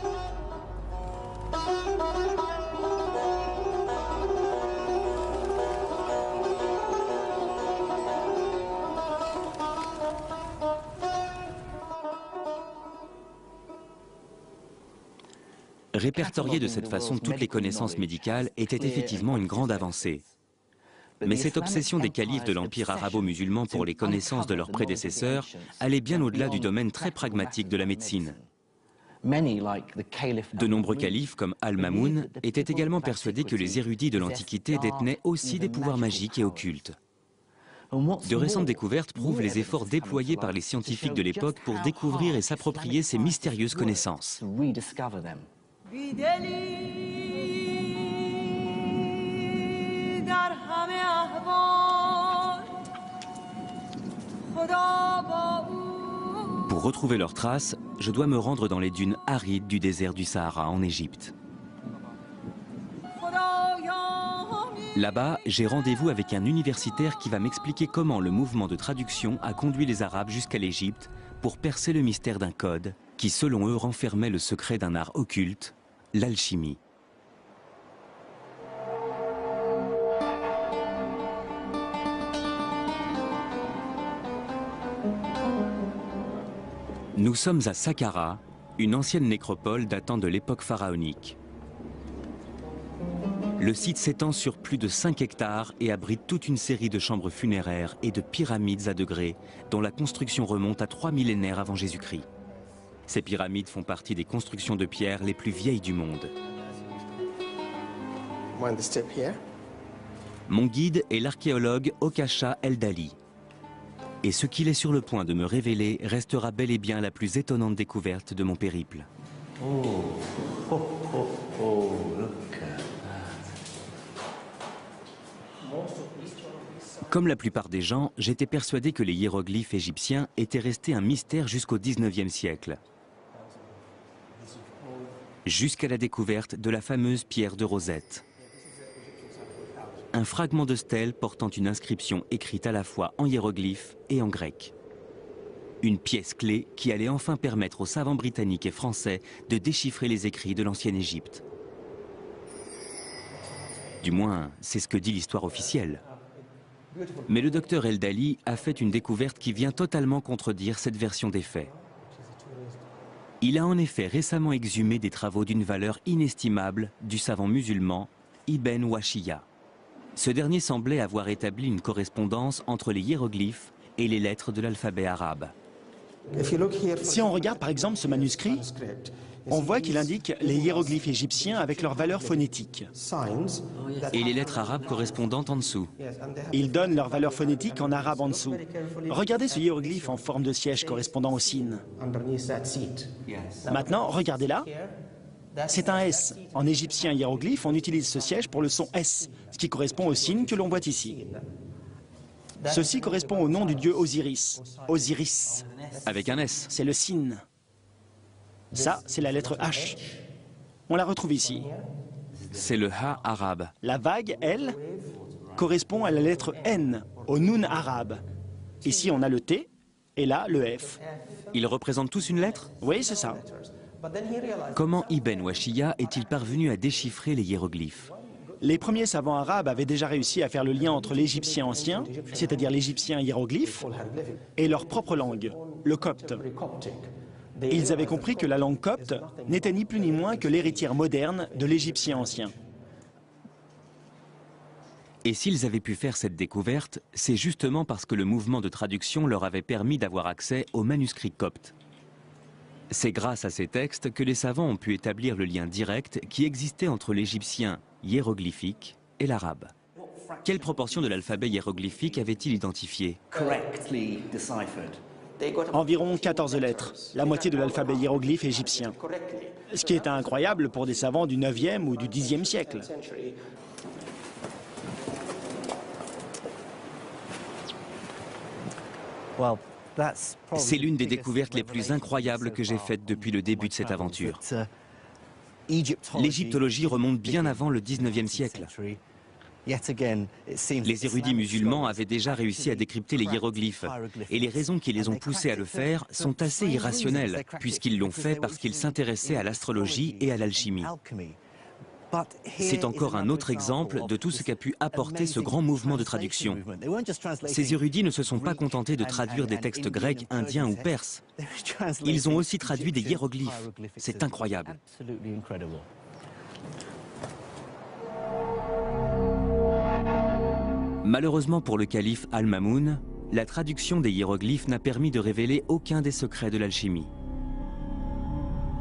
Répertorier de cette façon toutes les connaissances médicales était effectivement une grande avancée. Mais cette obsession des califes de l'Empire arabo-musulman pour les connaissances de leurs prédécesseurs allait bien au-delà du domaine très pragmatique de la médecine. De nombreux califes, comme Al-Mamoun, étaient également persuadés que les érudits de l'Antiquité détenaient aussi des pouvoirs magiques et occultes. De récentes découvertes prouvent les efforts déployés par les scientifiques de l'époque pour découvrir et s'approprier ces mystérieuses connaissances. Pour retrouver leurs traces, je dois me rendre dans les dunes arides du désert du Sahara en Égypte. Là-bas, j'ai rendez-vous avec un universitaire qui va m'expliquer comment le mouvement de traduction a conduit les Arabes jusqu'à l'Égypte pour percer le mystère d'un code qui, selon eux, renfermait le secret d'un art occulte, l'alchimie. Nous sommes à Saqqara, une ancienne nécropole datant de l'époque pharaonique. Le site s'étend sur plus de 5 hectares et abrite toute une série de chambres funéraires et de pyramides à degrés dont la construction remonte à 3 millénaires avant Jésus-Christ. Ces pyramides font partie des constructions de pierre les plus vieilles du monde. Mon guide est l'archéologue Okasha Eldali. Et ce qu'il est sur le point de me révéler restera bel et bien la plus étonnante découverte de mon périple. Comme la plupart des gens, j'étais persuadé que les hiéroglyphes égyptiens étaient restés un mystère jusqu'au XIXe siècle. Jusqu'à la découverte de la fameuse pierre de Rosette. Un fragment de stèle portant une inscription écrite à la fois en hiéroglyphe et en grec. Une pièce clé qui allait enfin permettre aux savants britanniques et français de déchiffrer les écrits de l'ancienne Égypte. Du moins, c'est ce que dit l'histoire officielle. Mais le docteur Eldali a fait une découverte qui vient totalement contredire cette version des faits. Il a en effet récemment exhumé des travaux d'une valeur inestimable du savant musulman Ibn Washiyya. Ce dernier semblait avoir établi une correspondance entre les hiéroglyphes et les lettres de l'alphabet arabe. Si on regarde par exemple ce manuscrit, on voit qu'il indique les hiéroglyphes égyptiens avec leur valeur phonétique. Et les lettres arabes correspondantes en dessous. Il donne leur valeur phonétique en arabe en dessous. Regardez ce hiéroglyphe en forme de siège correspondant au sin. Maintenant, regardez là. C'est un S. En égyptien hiéroglyphe, on utilise ce siège pour le son S, ce qui correspond au signe que l'on voit ici. Ceci correspond au nom du dieu Osiris. Osiris. Avec un S. C'est le sin. Ça, c'est la lettre H. On la retrouve ici. C'est le Ha arabe. La vague, elle, correspond à la lettre N, au Nun arabe. Ici, on a le T, et là, le F. Ils représentent tous une lettre? Oui, c'est ça. Comment Ibn Washiyya est-il parvenu à déchiffrer les hiéroglyphes? Les premiers savants arabes avaient déjà réussi à faire le lien entre l'égyptien ancien, c'est-à-dire l'égyptien hiéroglyphe, et leur propre langue, le copte. Ils avaient compris que la langue copte n'était ni plus ni moins que l'héritière moderne de l'égyptien ancien. Et s'ils avaient pu faire cette découverte, c'est justement parce que le mouvement de traduction leur avait permis d'avoir accès aux manuscrits coptes. C'est grâce à ces textes que les savants ont pu établir le lien direct qui existait entre l'égyptien hiéroglyphique et l'arabe. Quelle proportion de l'alphabet hiéroglyphique avait-il identifié? Environ 14 lettres, la moitié de l'alphabet hiéroglyphe égyptien. Ce qui est incroyable pour des savants du 9e ou du 10e siècle. C'est l'une des découvertes les plus incroyables que j'ai faites depuis le début de cette aventure. L'égyptologie remonte bien avant le 19e siècle. Les érudits musulmans avaient déjà réussi à décrypter les hiéroglyphes, et les raisons qui les ont poussés à le faire sont assez irrationnelles, puisqu'ils l'ont fait parce qu'ils s'intéressaient à l'astrologie et à l'alchimie. C'est encore un autre exemple de tout ce qu'a pu apporter ce grand mouvement de traduction. Ces érudits ne se sont pas contentés de traduire des textes grecs, indiens ou perses. Ils ont aussi traduit des hiéroglyphes. C'est incroyable. Malheureusement pour le calife Al-Mamoun, la traduction des hiéroglyphes n'a permis de révéler aucun des secrets de l'alchimie.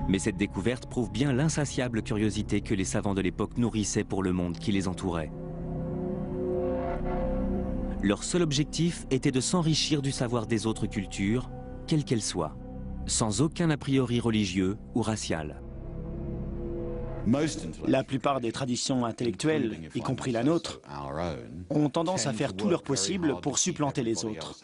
Mais cette découverte prouve bien l'insatiable curiosité que les savants de l'époque nourrissaient pour le monde qui les entourait. Leur seul objectif était de s'enrichir du savoir des autres cultures, quelles qu'elles soient, sans aucun a priori religieux ou racial. La plupart des traditions intellectuelles, y compris la nôtre, ont tendance à faire tout leur possible pour supplanter les autres.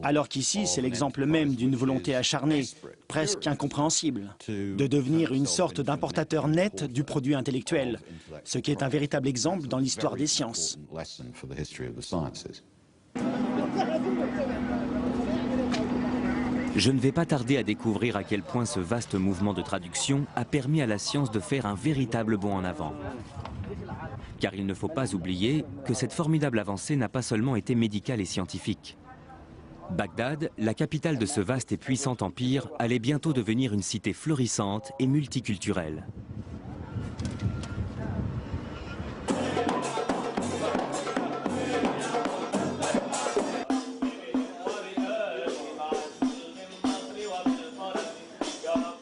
Alors qu'ici, c'est l'exemple même d'une volonté acharnée, presque incompréhensible, de devenir une sorte d'importateur net du produit intellectuel, ce qui est un véritable exemple dans l'histoire des sciences. Je ne vais pas tarder à découvrir à quel point ce vaste mouvement de traduction a permis à la science de faire un véritable bond en avant. Car il ne faut pas oublier que cette formidable avancée n'a pas seulement été médicale et scientifique. Bagdad, la capitale de ce vaste et puissant empire, allait bientôt devenir une cité florissante et multiculturelle.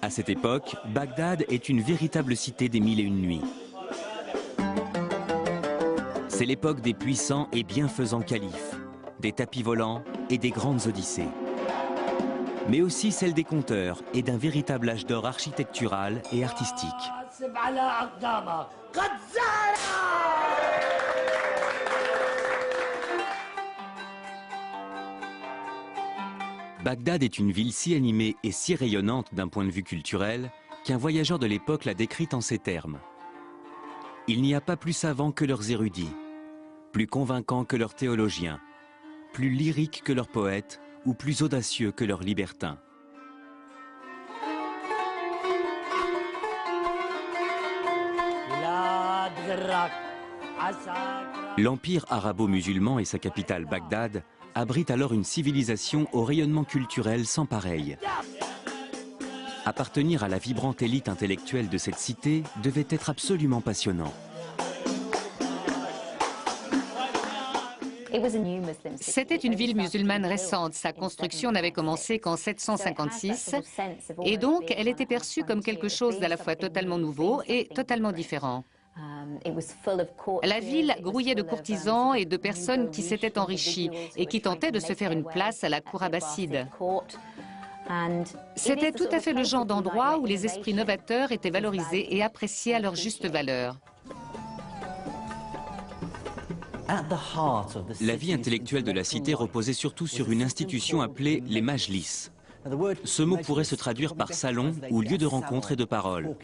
À cette époque, Bagdad est une véritable cité des mille et une nuits. C'est l'époque des puissants et bienfaisants califes, des tapis volants et des grandes odyssées. Mais aussi celle des conteurs et d'un véritable âge d'or architectural et artistique. Bagdad est une ville si animée et si rayonnante d'un point de vue culturel qu'un voyageur de l'époque l'a décrite en ces termes. Il n'y a pas plus savants que leurs érudits, plus convaincants que leurs théologiens, plus lyriques que leurs poètes ou plus audacieux que leurs libertins. L'empire arabo-musulman et sa capitale Bagdad abrite alors une civilisation au rayonnement culturel sans pareil. Appartenir à la vibrante élite intellectuelle de cette cité devait être absolument passionnant. C'était une ville musulmane récente. Sa construction n'avait commencé qu'en 756 et donc elle était perçue comme quelque chose d'à la fois totalement nouveau et totalement différent. La ville grouillait de courtisans et de personnes qui s'étaient enrichies et qui tentaient de se faire une place à la cour abbasside. C'était tout à fait le genre d'endroit où les esprits novateurs étaient valorisés et appréciés à leur juste valeur. La vie intellectuelle de la cité reposait surtout sur une institution appelée les majlis. Ce mot pourrait se traduire par salon ou lieu de rencontre et de parole.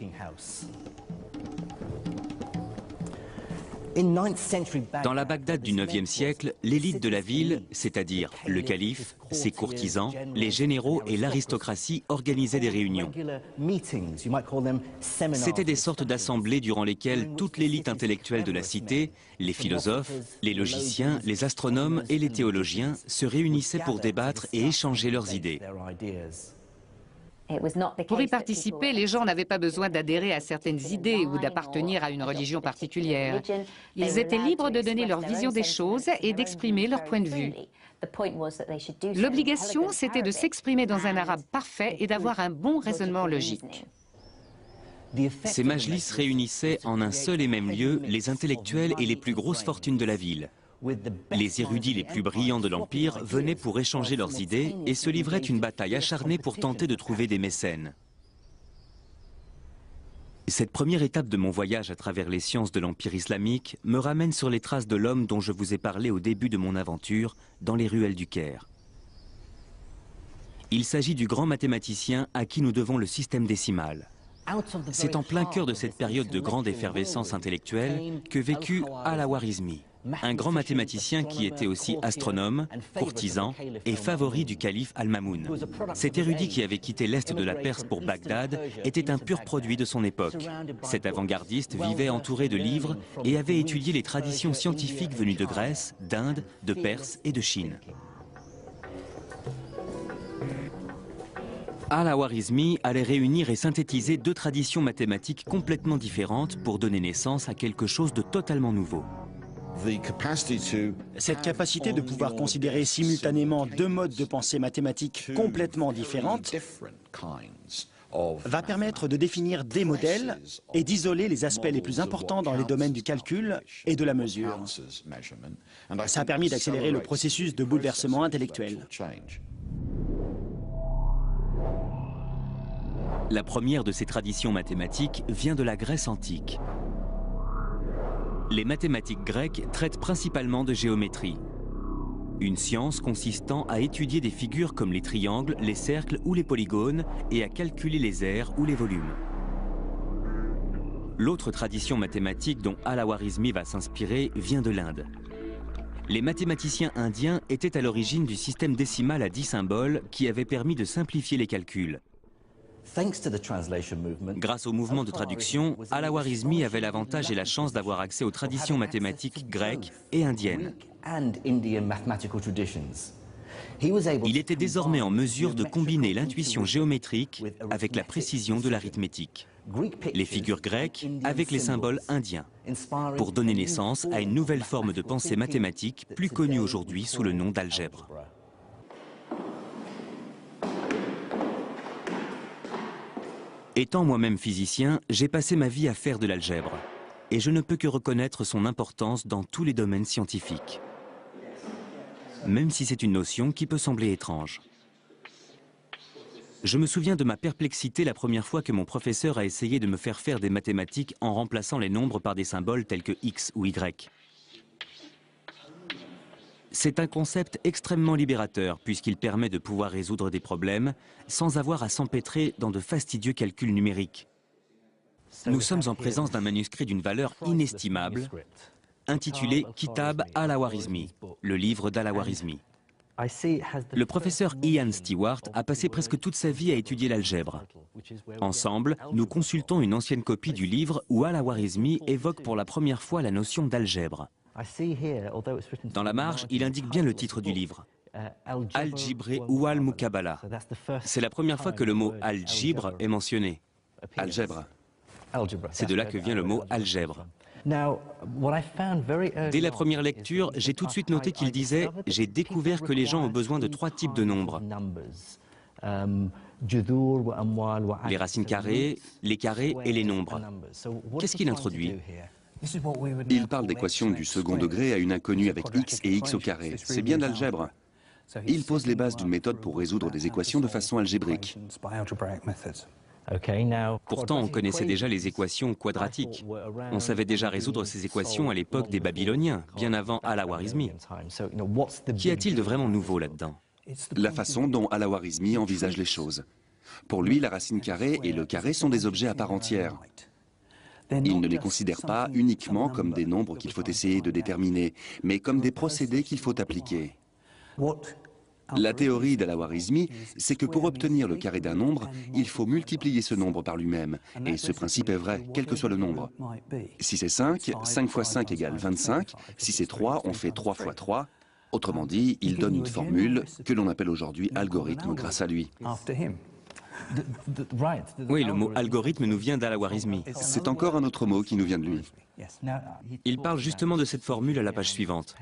Dans la Bagdad du IXe siècle, l'élite de la ville, c'est-à-dire le calife, ses courtisans, les généraux et l'aristocratie organisaient des réunions. C'étaient des sortes d'assemblées durant lesquelles toute l'élite intellectuelle de la cité, les philosophes, les logiciens, les astronomes et les théologiens se réunissaient pour débattre et échanger leurs idées. Pour y participer, les gens n'avaient pas besoin d'adhérer à certaines idées ou d'appartenir à une religion particulière. Ils étaient libres de donner leur vision des choses et d'exprimer leur point de vue. L'obligation, c'était de s'exprimer dans un arabe parfait et d'avoir un bon raisonnement logique. Ces majlis réunissaient en un seul et même lieu les intellectuels et les plus grosses fortunes de la ville. Les érudits les plus brillants de l'Empire venaient pour échanger leurs idées et se livraient une bataille acharnée pour tenter de trouver des mécènes. Cette première étape de mon voyage à travers les sciences de l'Empire islamique me ramène sur les traces de l'homme dont je vous ai parlé au début de mon aventure, dans les ruelles du Caire. Il s'agit du grand mathématicien à qui nous devons le système décimal. C'est en plein cœur de cette période de grande effervescence intellectuelle que vécut Al-Khwarizmi, un grand mathématicien qui était aussi astronome, courtisan et favori du calife Al-Mamoun. Cet érudit qui avait quitté l'est de la Perse pour Bagdad était un pur produit de son époque. Cet avant-gardiste vivait entouré de livres et avait étudié les traditions scientifiques venues de Grèce, d'Inde, de Perse et de Chine. Al-Khwarizmi allait réunir et synthétiser deux traditions mathématiques complètement différentes pour donner naissance à quelque chose de totalement nouveau. Cette capacité de pouvoir considérer simultanément deux modes de pensée mathématiques complètement différentes va permettre de définir des modèles et d'isoler les aspects les plus importants dans les domaines du calcul et de la mesure. Ça a permis d'accélérer le processus de bouleversement intellectuel. La première de ces traditions mathématiques vient de la Grèce antique. Les mathématiques grecques traitent principalement de géométrie. Une science consistant à étudier des figures comme les triangles, les cercles ou les polygones et à calculer les aires ou les volumes. L'autre tradition mathématique dont Al-Khwarizmi va s'inspirer vient de l'Inde. Les mathématiciens indiens étaient à l'origine du système décimal à 10 symboles qui avait permis de simplifier les calculs. Grâce au mouvement de traduction, Al-Khwarizmi avait l'avantage et la chance d'avoir accès aux traditions mathématiques grecques et indiennes. Il était désormais en mesure de combiner l'intuition géométrique avec la précision de l'arithmétique, les figures grecques avec les symboles indiens, pour donner naissance à une nouvelle forme de pensée mathématique plus connue aujourd'hui sous le nom d'algèbre. Étant moi-même physicien, j'ai passé ma vie à faire de l'algèbre, et je ne peux que reconnaître son importance dans tous les domaines scientifiques, même si c'est une notion qui peut sembler étrange. Je me souviens de ma perplexité la première fois que mon professeur a essayé de me faire faire des mathématiques en remplaçant les nombres par des symboles tels que X ou Y. C'est un concept extrêmement libérateur puisqu'il permet de pouvoir résoudre des problèmes sans avoir à s'empêtrer dans de fastidieux calculs numériques. Nous sommes en présence d'un manuscrit d'une valeur inestimable intitulé Kitab Al-Khwarizmi, le livre d'Al-Khwarizmi. Le professeur Ian Stewart a passé presque toute sa vie à étudier l'algèbre. Ensemble, nous consultons une ancienne copie du livre où Al-Khwarizmi évoque pour la première fois la notion d'algèbre. Dans la marge, il indique bien le titre du livre, Al-Jibre ou Al-Mukabala. C'est la première fois que le mot algèbre est mentionné. Algèbre. C'est de là que vient le mot algèbre. Dès la première lecture, j'ai tout de suite noté qu'il disait « J'ai découvert que les gens ont besoin de 3 types de nombres. Les racines carrées, les carrés et les nombres. » Qu'est-ce qu'il introduit ? Il parle d'équations du second degré à une inconnue avec x et x au carré. C'est bien d'algèbre. Il pose les bases d'une méthode pour résoudre des équations de façon algébrique. Pourtant, on connaissait déjà les équations quadratiques. On savait déjà résoudre ces équations à l'époque des Babyloniens, bien avant Al-Khwarizmi. Qu'y a-t-il de vraiment nouveau là-dedans ? La façon dont Al-Khwarizmi envisage les choses. Pour lui, la racine carrée et le carré sont des objets à part entière. Il ne les considère pas uniquement comme des nombres qu'il faut essayer de déterminer, mais comme des procédés qu'il faut appliquer. La théorie d'Al-Khwarizmi, c'est que pour obtenir le carré d'un nombre, il faut multiplier ce nombre par lui-même. Et ce principe est vrai, quel que soit le nombre. Si c'est 5, 5 fois 5 égale 25. Si c'est 3, on fait 3 fois 3. Autrement dit, il donne une formule que l'on appelle aujourd'hui algorithme grâce à lui. Oui, le mot algorithme nous vient d'Al-Khwarizmi. C'est encore un autre mot qui nous vient de lui. Il parle justement de cette formule à la page suivante.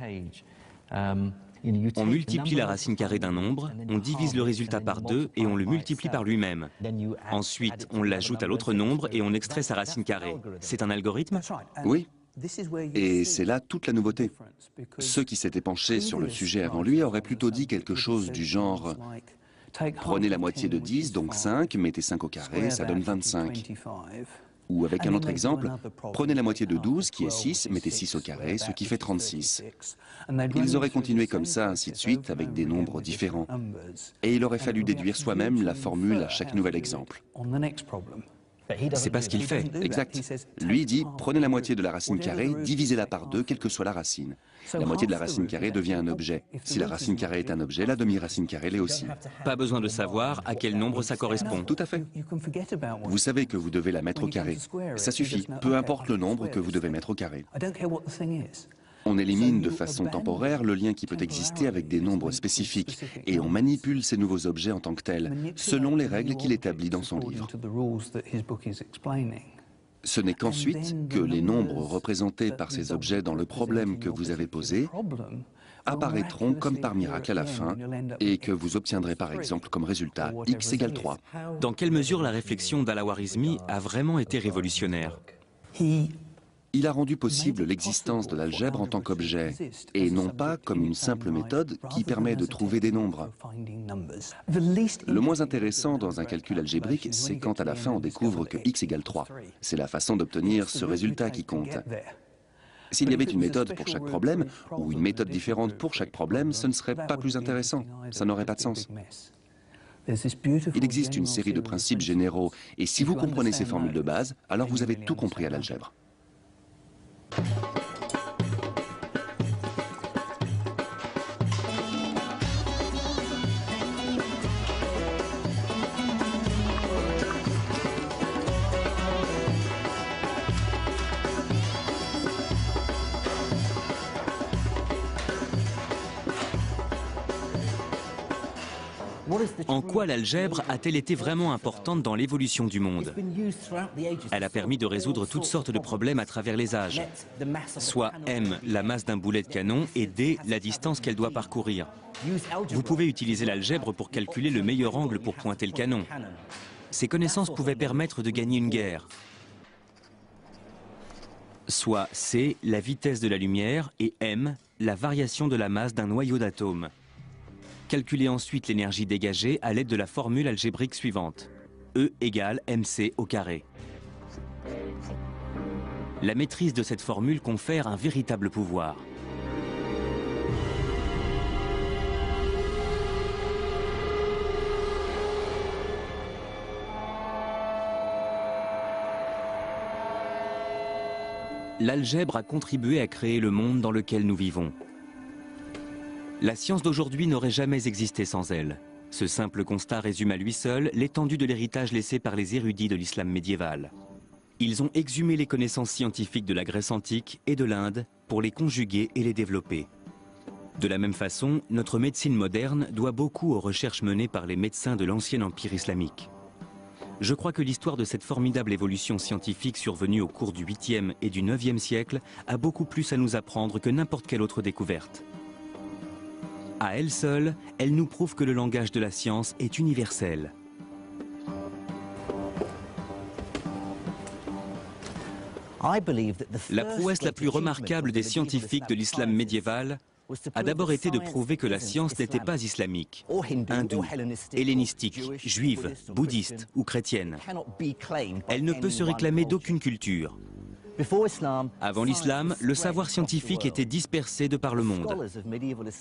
On multiplie la racine carrée d'un nombre, on divise le résultat par 2 et on le multiplie par lui-même. Ensuite, on l'ajoute à l'autre nombre et on extrait sa racine carrée. C'est un algorithme ? Oui. Et c'est là toute la nouveauté. Ceux qui s'étaient penchés sur le sujet avant lui auraient plutôt dit quelque chose du genre « Prenez la moitié de 10, donc 5, mettez 5 au carré, ça donne 25. » Ou avec un autre exemple, prenez la moitié de 12, qui est 6, mettez 6 au carré, ce qui fait 36. Ils auraient continué comme ça, ainsi de suite, avec des nombres différents. Et il aurait fallu déduire soi-même la formule à chaque nouvel exemple. C'est pas ce qu'il fait. Exact. Lui dit, prenez la moitié de la racine carrée, divisez-la par 2, quelle que soit la racine. La moitié de la racine carrée devient un objet. Si la racine carrée est un objet, la demi-racine carrée l'est aussi. Pas besoin de savoir à quel nombre ça correspond. Tout à fait. Vous savez que vous devez la mettre au carré. Ça suffit, peu importe le nombre que vous devez mettre au carré. On élimine de façon temporaire le lien qui peut exister avec des nombres spécifiques et on manipule ces nouveaux objets en tant que tels, selon les règles qu'il établit dans son livre. Ce n'est qu'ensuite que les nombres représentés par ces objets dans le problème que vous avez posé apparaîtront comme par miracle à la fin et que vous obtiendrez par exemple comme résultat x égale 3. Dans quelle mesure la réflexion d'Al-Khwarizmi a vraiment été révolutionnaire ? Il a rendu possible l'existence de l'algèbre en tant qu'objet, et non pas comme une simple méthode qui permet de trouver des nombres. Le moins intéressant dans un calcul algébrique, c'est quand à la fin on découvre que x égale 3. C'est la façon d'obtenir ce résultat qui compte. S'il y avait une méthode pour chaque problème, ou une méthode différente pour chaque problème, ce ne serait pas plus intéressant. Ça n'aurait pas de sens. Il existe une série de principes généraux, et si vous comprenez ces formules de base, alors vous avez tout compris à l'algèbre. En quoi l'algèbre a-t-elle été vraiment importante dans l'évolution du monde? Elle a permis de résoudre toutes sortes de problèmes à travers les âges. Soit m, la masse d'un boulet de canon, et d, la distance qu'elle doit parcourir. Vous pouvez utiliser l'algèbre pour calculer le meilleur angle pour pointer le canon. Ces connaissances pouvaient permettre de gagner une guerre. Soit c, la vitesse de la lumière, et m, la variation de la masse d'un noyau d'atomes. Calculez ensuite l'énergie dégagée à l'aide de la formule algébrique suivante. E égale mc au carré. La maîtrise de cette formule confère un véritable pouvoir. L'algèbre a contribué à créer le monde dans lequel nous vivons. La science d'aujourd'hui n'aurait jamais existé sans elle. Ce simple constat résume à lui seul l'étendue de l'héritage laissé par les érudits de l'islam médiéval. Ils ont exhumé les connaissances scientifiques de la Grèce antique et de l'Inde pour les conjuguer et les développer. De la même façon, notre médecine moderne doit beaucoup aux recherches menées par les médecins de l'ancien empire islamique. Je crois que l'histoire de cette formidable évolution scientifique survenue au cours du 8e et du 9e siècle a beaucoup plus à nous apprendre que n'importe quelle autre découverte. À elle seule, elle nous prouve que le langage de la science est universel. La prouesse la plus remarquable des scientifiques de l'islam médiéval a d'abord été de prouver que la science n'était pas islamique, hindoue, hellénistique, juive, bouddhiste ou chrétienne. Elle ne peut se réclamer d'aucune culture. Avant l'islam, le savoir scientifique était dispersé de par le monde.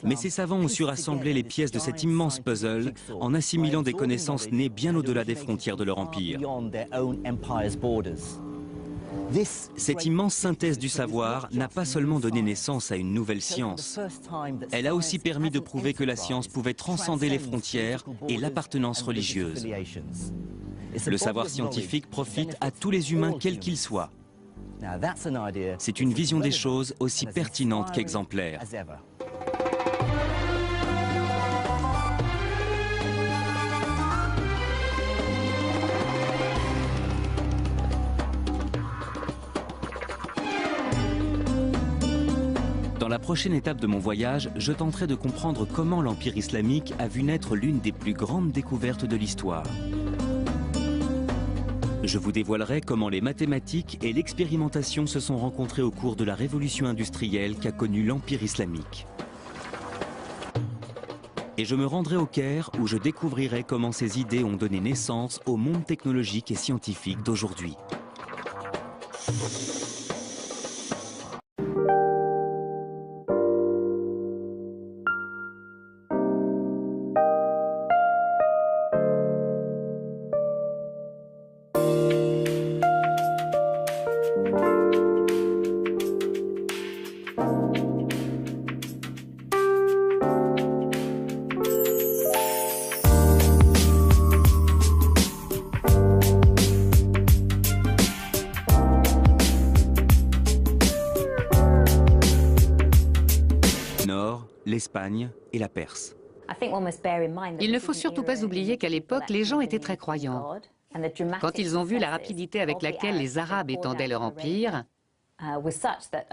Mais ces savants ont su rassembler les pièces de cet immense puzzle en assimilant des connaissances nées bien au-delà des frontières de leur empire. Cette immense synthèse du savoir n'a pas seulement donné naissance à une nouvelle science, elle a aussi permis de prouver que la science pouvait transcender les frontières et l'appartenance religieuse. Le savoir scientifique profite à tous les humains quels qu'ils soient. C'est une vision des choses aussi pertinente qu'exemplaire. Dans la prochaine étape de mon voyage, je tenterai de comprendre comment l'Empire islamique a vu naître l'une des plus grandes découvertes de l'histoire. Je vous dévoilerai comment les mathématiques et l'expérimentation se sont rencontrées au cours de la révolution industrielle qu'a connue l'Empire islamique. Et je me rendrai au Caire où je découvrirai comment ces idées ont donné naissance au monde technologique et scientifique d'aujourd'hui. L'Espagne et la Perse. Il ne faut surtout pas oublier qu'à l'époque, les gens étaient très croyants. Quand ils ont vu la rapidité avec laquelle les Arabes étendaient leur empire,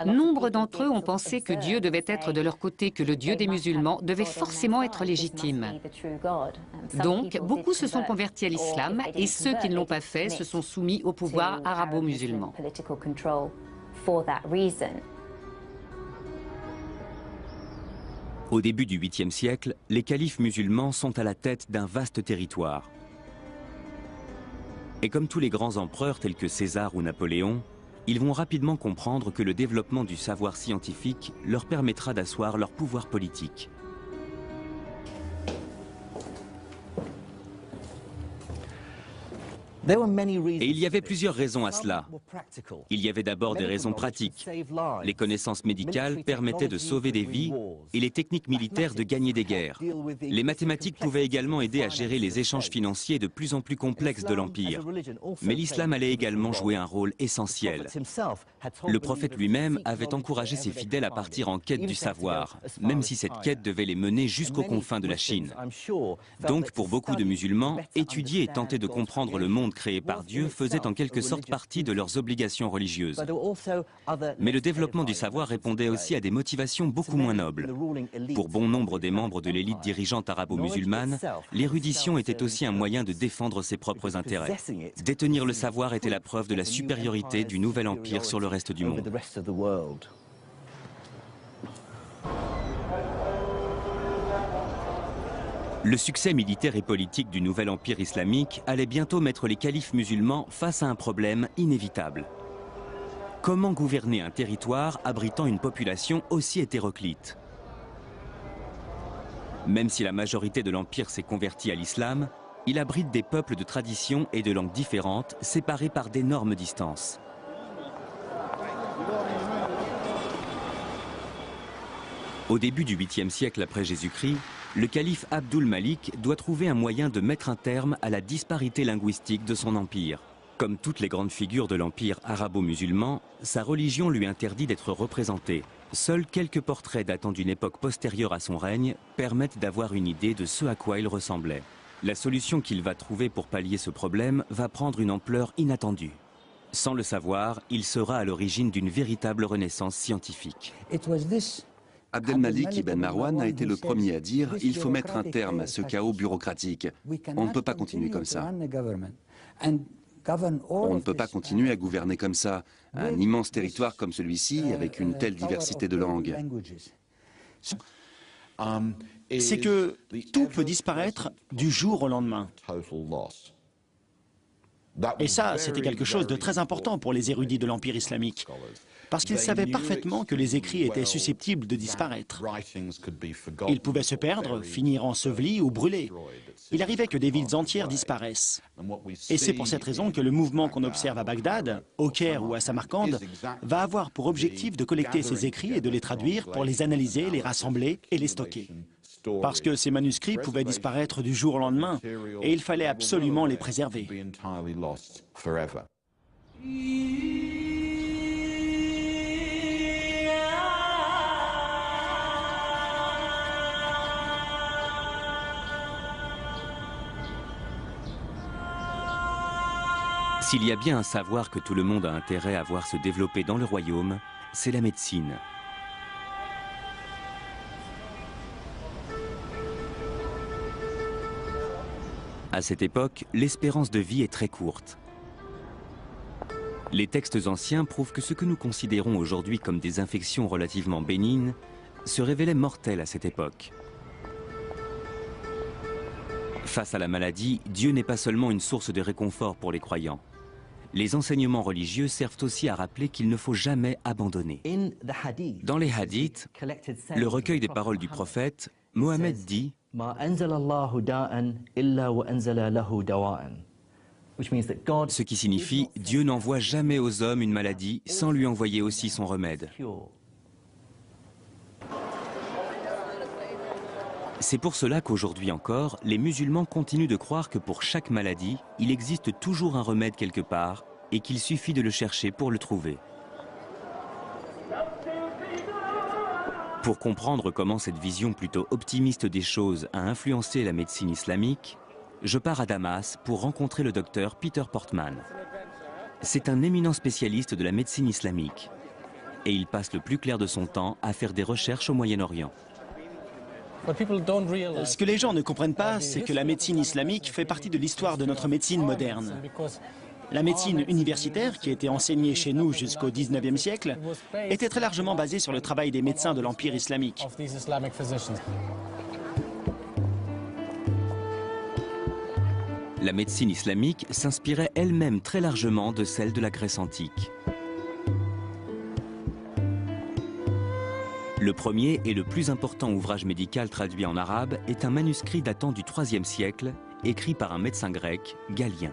nombre d'entre eux ont pensé que Dieu devait être de leur côté, que le Dieu des musulmans devait forcément être légitime. Donc, beaucoup se sont convertis à l'islam et ceux qui ne l'ont pas fait se sont soumis au pouvoir arabo-musulman. Au début du 8e siècle, les califes musulmans sont à la tête d'un vaste territoire. Et comme tous les grands empereurs tels que César ou Napoléon, ils vont rapidement comprendre que le développement du savoir scientifique leur permettra d'asseoir leur pouvoir politique. Et il y avait plusieurs raisons à cela. Il y avait d'abord des raisons pratiques. Les connaissances médicales permettaient de sauver des vies et les techniques militaires de gagner des guerres. Les mathématiques pouvaient également aider à gérer les échanges financiers de plus en plus complexes de l'Empire. Mais l'islam allait également jouer un rôle essentiel. Le prophète lui-même avait encouragé ses fidèles à partir en quête du savoir, même si cette quête devait les mener jusqu'aux confins de la Chine. Donc, pour beaucoup de musulmans, étudier et tenter de comprendre le monde créé par Dieu faisait en quelque sorte partie de leurs obligations religieuses. Mais le développement du savoir répondait aussi à des motivations beaucoup moins nobles. Pour bon nombre des membres de l'élite dirigeante arabo-musulmane, l'érudition était aussi un moyen de défendre ses propres intérêts. Détenir le savoir était la preuve de la supériorité du nouvel empire sur le reste du monde. Le succès militaire et politique du nouvel empire islamique allait bientôt mettre les califes musulmans face à un problème inévitable. Comment gouverner un territoire abritant une population aussi hétéroclite? Même si la majorité de l'empire s'est convertie à l'islam, il abrite des peuples de traditions et de langues différentes, séparés par d'énormes distances. Au début du 8e siècle après Jésus-Christ, le calife Abdul Malik doit trouver un moyen de mettre un terme à la disparité linguistique de son empire. Comme toutes les grandes figures de l'empire arabo-musulman, sa religion lui interdit d'être représentée. Seuls quelques portraits datant d'une époque postérieure à son règne permettent d'avoir une idée de ce à quoi il ressemblait. La solution qu'il va trouver pour pallier ce problème va prendre une ampleur inattendue. Sans le savoir, il sera à l'origine d'une véritable renaissance scientifique. Abdelmalik ibn Marwan a été le premier à dire « il faut mettre un terme à ce chaos bureaucratique. On ne peut pas continuer comme ça. On ne peut pas continuer à gouverner comme ça, un immense territoire comme celui-ci avec une telle diversité de langues. » C'est que tout peut disparaître du jour au lendemain. Et ça, c'était quelque chose de très important pour les érudits de l'Empire islamique, parce qu'ils savaient parfaitement que les écrits étaient susceptibles de disparaître. Ils pouvaient se perdre, finir ensevelis ou brûlés. Il arrivait que des villes entières disparaissent. Et c'est pour cette raison que le mouvement qu'on observe à Bagdad, au Caire ou à Samarcande va avoir pour objectif de collecter ces écrits et de les traduire pour les analyser, les rassembler et les stocker. Parce que ces manuscrits pouvaient disparaître du jour au lendemain et il fallait absolument les préserver. S'il y a bien un savoir que tout le monde a intérêt à voir se développer dans le royaume, c'est la médecine. À cette époque, l'espérance de vie est très courte. Les textes anciens prouvent que ce que nous considérons aujourd'hui comme des infections relativement bénignes se révélaient mortelles à cette époque. Face à la maladie, Dieu n'est pas seulement une source de réconfort pour les croyants. Les enseignements religieux servent aussi à rappeler qu'il ne faut jamais abandonner. Dans les hadiths, le recueil des paroles du prophète, Mohammed dit « ce qui signifie « Dieu n'envoie jamais aux hommes une maladie sans lui envoyer aussi son remède ». C'est pour cela qu'aujourd'hui encore, les musulmans continuent de croire que pour chaque maladie, il existe toujours un remède quelque part et qu'il suffit de le chercher pour le trouver. Pour comprendre comment cette vision plutôt optimiste des choses a influencé la médecine islamique, je pars à Damas pour rencontrer le docteur Peter Portman. C'est un éminent spécialiste de la médecine islamique et il passe le plus clair de son temps à faire des recherches au Moyen-Orient. Ce que les gens ne comprennent pas, c'est que la médecine islamique fait partie de l'histoire de notre médecine moderne. La médecine universitaire, qui était enseignée chez nous jusqu'au 19e siècle, était très largement basée sur le travail des médecins de l'Empire islamique. La médecine islamique s'inspirait elle-même très largement de celle de la Grèce antique. Le premier et le plus important ouvrage médical traduit en arabe est un manuscrit datant du IIIe siècle, écrit par un médecin grec, Galien.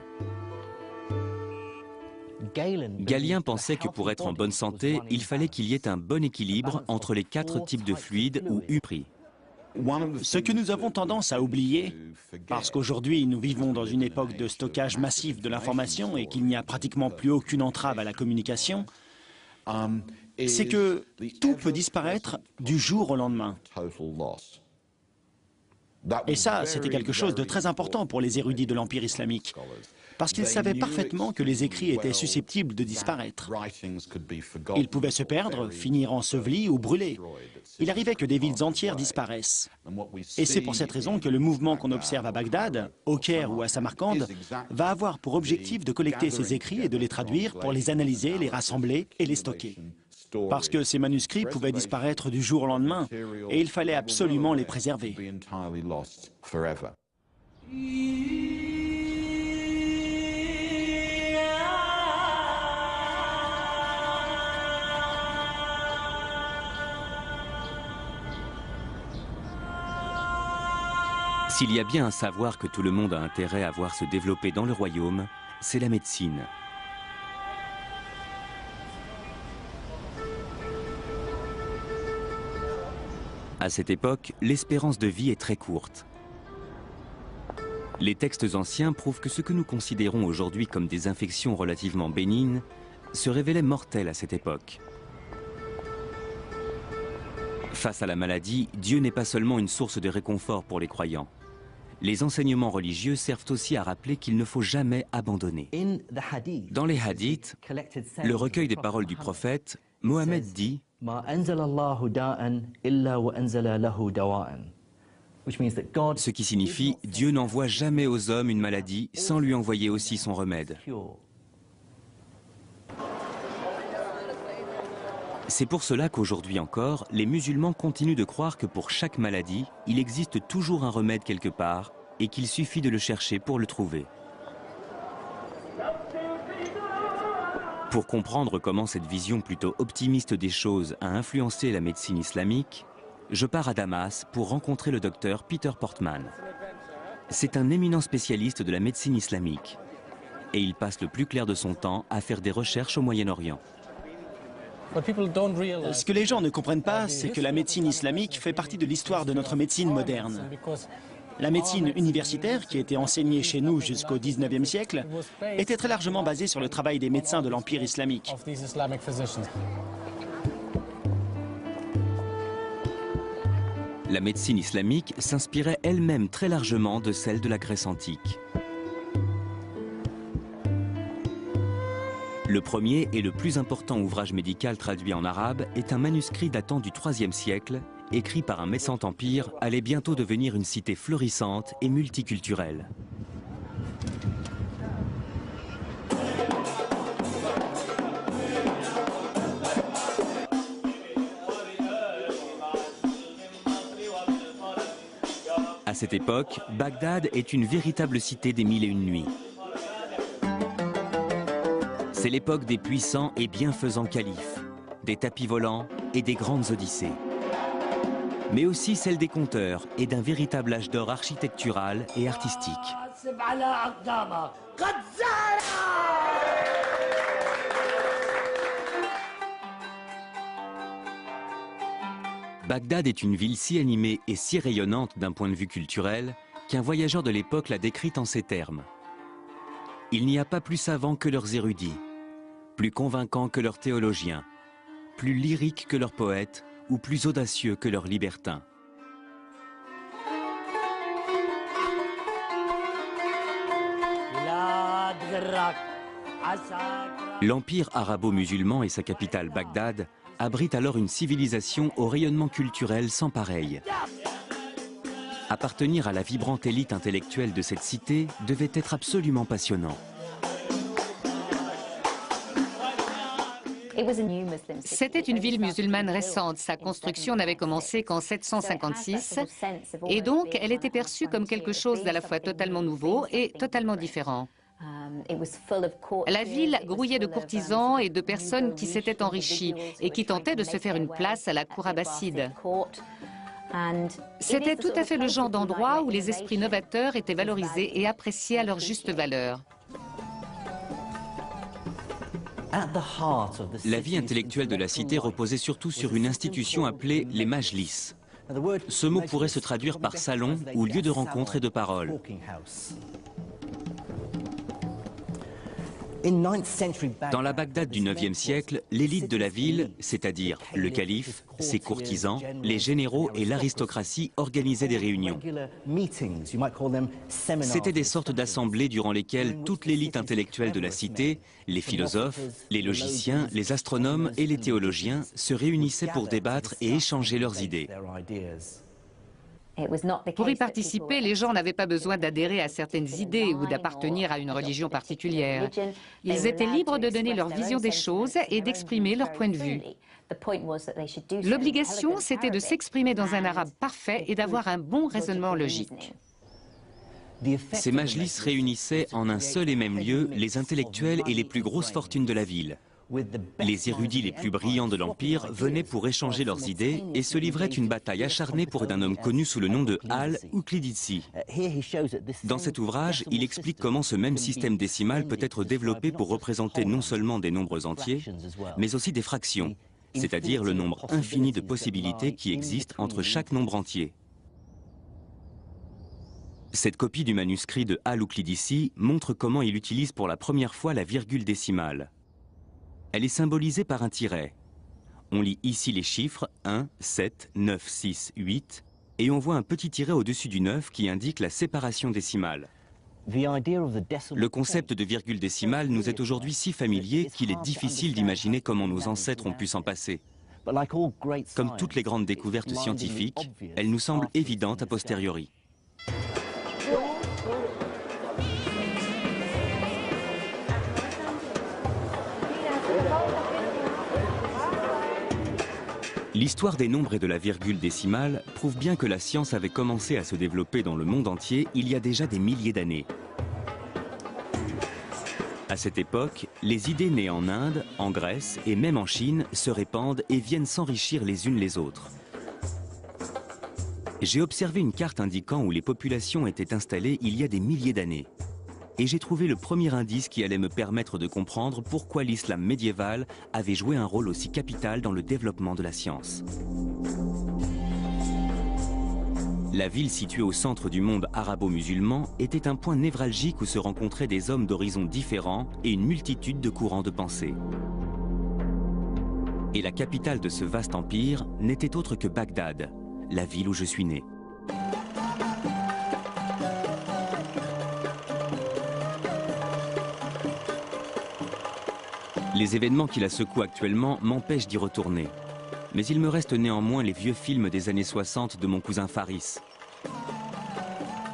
Galien pensait que pour être en bonne santé, il fallait qu'il y ait un bon équilibre entre les 4 types de fluides ou UPRI. Ce que nous avons tendance à oublier, parce qu'aujourd'hui nous vivons dans une époque de stockage massif de l'information et qu'il n'y a pratiquement plus aucune entrave à la communication, c'est que tout peut disparaître du jour au lendemain. Et ça, c'était quelque chose de très important pour les érudits de l'Empire islamique, parce qu'ils savaient parfaitement que les écrits étaient susceptibles de disparaître. Ils pouvaient se perdre, finir ensevelis ou brûlés. Il arrivait que des villes entières disparaissent. Et c'est pour cette raison que le mouvement qu'on observe à Bagdad, au Caire ou à Samarcande va avoir pour objectif de collecter ces écrits et de les traduire pour les analyser, les rassembler et les stocker. Parce que ces manuscrits pouvaient disparaître du jour au lendemain et il fallait absolument les préserver. S'il y a bien un savoir que tout le monde a intérêt à voir se développer dans le royaume, c'est la médecine. À cette époque, l'espérance de vie est très courte. Les textes anciens prouvent que ce que nous considérons aujourd'hui comme des infections relativement bénignes se révélaient mortelles à cette époque. Face à la maladie, Dieu n'est pas seulement une source de réconfort pour les croyants. Les enseignements religieux servent aussi à rappeler qu'il ne faut jamais abandonner. Dans les hadiths, le recueil des paroles du prophète, Mohammed dit « ce qui signifie « Dieu n'envoie jamais aux hommes une maladie sans lui envoyer aussi son remède ». C'est pour cela qu'aujourd'hui encore, les musulmans continuent de croire que pour chaque maladie, il existe toujours un remède quelque part et qu'il suffit de le chercher pour le trouver. Pour comprendre comment cette vision plutôt optimiste des choses a influencé la médecine islamique, je pars à Damas pour rencontrer le docteur Peter Portman. C'est un éminent spécialiste de la médecine islamique et il passe le plus clair de son temps à faire des recherches au Moyen-Orient. Ce que les gens ne comprennent pas, c'est que la médecine islamique fait partie de l'histoire de notre médecine moderne. La médecine universitaire, qui était enseignée chez nous jusqu'au XIXe siècle, était très largement basée sur le travail des médecins de l'Empire islamique. La médecine islamique s'inspirait elle-même très largement de celle de la Grèce antique. Le premier et le plus important ouvrage médical traduit en arabe est un manuscrit datant du IIIe siècle, écrit par un médecin empire, allait bientôt devenir une cité florissante et multiculturelle. À cette époque, Bagdad est une véritable cité des mille et une nuits. C'est l'époque des puissants et bienfaisants califes, des tapis volants et des grandes odyssées. Mais aussi celle des conteurs et d'un véritable âge d'or architectural et artistique. Bagdad est une ville si animée et si rayonnante d'un point de vue culturel qu'un voyageur de l'époque l'a décrite en ces termes. Il n'y a pas plus savants que leurs érudits, plus convaincants que leurs théologiens, plus lyriques que leurs poètes ou plus audacieux que leurs libertins. L'empire arabo-musulman et sa capitale Bagdad abritent alors une civilisation au rayonnement culturel sans pareil. Appartenir à la vibrante élite intellectuelle de cette cité devait être absolument passionnant. C'était une ville musulmane récente. Sa construction n'avait commencé qu'en 756 et donc elle était perçue comme quelque chose d'à la fois totalement nouveau et totalement différent. La ville grouillait de courtisans et de personnes qui s'étaient enrichies et qui tentaient de se faire une place à la cour abbasside. C'était tout à fait le genre d'endroit où les esprits novateurs étaient valorisés et appréciés à leur juste valeur. La vie intellectuelle de la cité reposait surtout sur une institution appelée les majlis. Ce mot pourrait se traduire par salon ou lieu de rencontre et de parole. Dans la Bagdad du IXe siècle, l'élite de la ville, c'est-à-dire le calife, ses courtisans, les généraux et l'aristocratie organisaient des réunions. C'étaient des sortes d'assemblées durant lesquelles toute l'élite intellectuelle de la cité, les philosophes, les logiciens, les astronomes et les théologiens se réunissaient pour débattre et échanger leurs idées. Pour y participer, les gens n'avaient pas besoin d'adhérer à certaines idées ou d'appartenir à une religion particulière. Ils étaient libres de donner leur vision des choses et d'exprimer leur point de vue. L'obligation, c'était de s'exprimer dans un arabe parfait et d'avoir un bon raisonnement logique. Ces majlis réunissaient en un seul et même lieu les intellectuels et les plus grosses fortunes de la ville. Les érudits les plus brillants de l'Empire venaient pour échanger leurs idées et se livraient une bataille acharnée pour un homme connu sous le nom de Al-Uqlidisi. Dans cet ouvrage, il explique comment ce même système décimal peut être développé pour représenter non seulement des nombres entiers, mais aussi des fractions, c'est-à-dire le nombre infini de possibilités qui existent entre chaque nombre entier. Cette copie du manuscrit de Al-Uqlidisi montre comment il utilise pour la première fois la virgule décimale. Elle est symbolisée par un tiret. On lit ici les chiffres 1, 7, 9, 6, 8 et on voit un petit tiret au-dessus du 9 qui indique la séparation décimale. Le concept de virgule décimale nous est aujourd'hui si familier qu'il est difficile d'imaginer comment nos ancêtres ont pu s'en passer. Comme toutes les grandes découvertes scientifiques, elle nous semble évidente a posteriori. L'histoire des nombres et de la virgule décimale prouve bien que la science avait commencé à se développer dans le monde entier il y a déjà des milliers d'années. À cette époque, les idées nées en Inde, en Grèce et même en Chine se répandent et viennent s'enrichir les unes les autres. J'ai observé une carte indiquant où les populations étaient installées il y a des milliers d'années. Et j'ai trouvé le premier indice qui allait me permettre de comprendre pourquoi l'islam médiéval avait joué un rôle aussi capital dans le développement de la science. La ville située au centre du monde arabo-musulman était un point névralgique où se rencontraient des hommes d'horizons différents et une multitude de courants de pensée. Et la capitale de ce vaste empire n'était autre que Bagdad, la ville où je suis né. Les événements qui la secouent actuellement m'empêchent d'y retourner. Mais il me reste néanmoins les vieux films des années 60 de mon cousin Faris.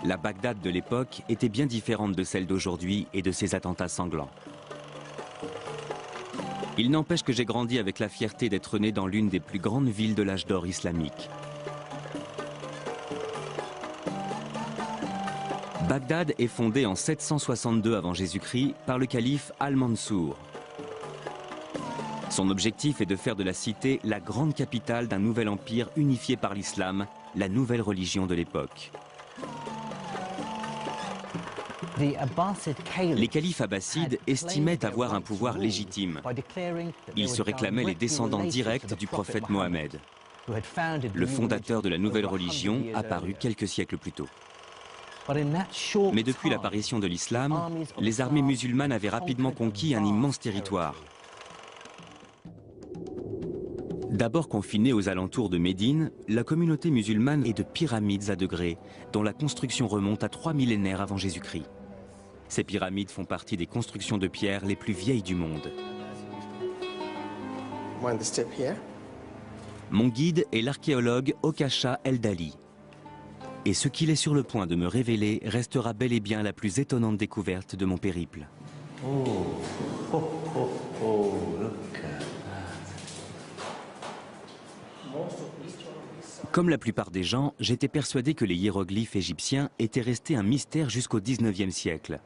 La Bagdad de l'époque était bien différente de celle d'aujourd'hui et de ses attentats sanglants. Il n'empêche que j'ai grandi avec la fierté d'être né dans l'une des plus grandes villes de l'âge d'or islamique. Bagdad est fondée en 762 avant Jésus-Christ par le calife Al-Mansour. Son objectif est de faire de la cité la grande capitale d'un nouvel empire unifié par l'islam, la nouvelle religion de l'époque. Les califes abbassides estimaient avoir un pouvoir légitime. Ils se réclamaient les descendants directs du prophète Mohammed, le fondateur de la nouvelle religion apparue quelques siècles plus tôt. Mais depuis l'apparition de l'islam, les armées musulmanes avaient rapidement conquis un immense territoire. D'abord confinée aux alentours de Médine, la communauté musulmane est de pyramides à degrés, dont la construction remonte à 3 millénaires avant Jésus-Christ. Ces pyramides font partie des constructions de pierre les plus vieilles du monde. Mon guide est l'archéologue Okasha Eldali. Et ce qu'il est sur le point de me révéler restera bel et bien la plus étonnante découverte de mon périple. Comme la plupart des gens, j'étais persuadé que les hiéroglyphes égyptiens étaient restés un mystère jusqu'au XIXe siècle.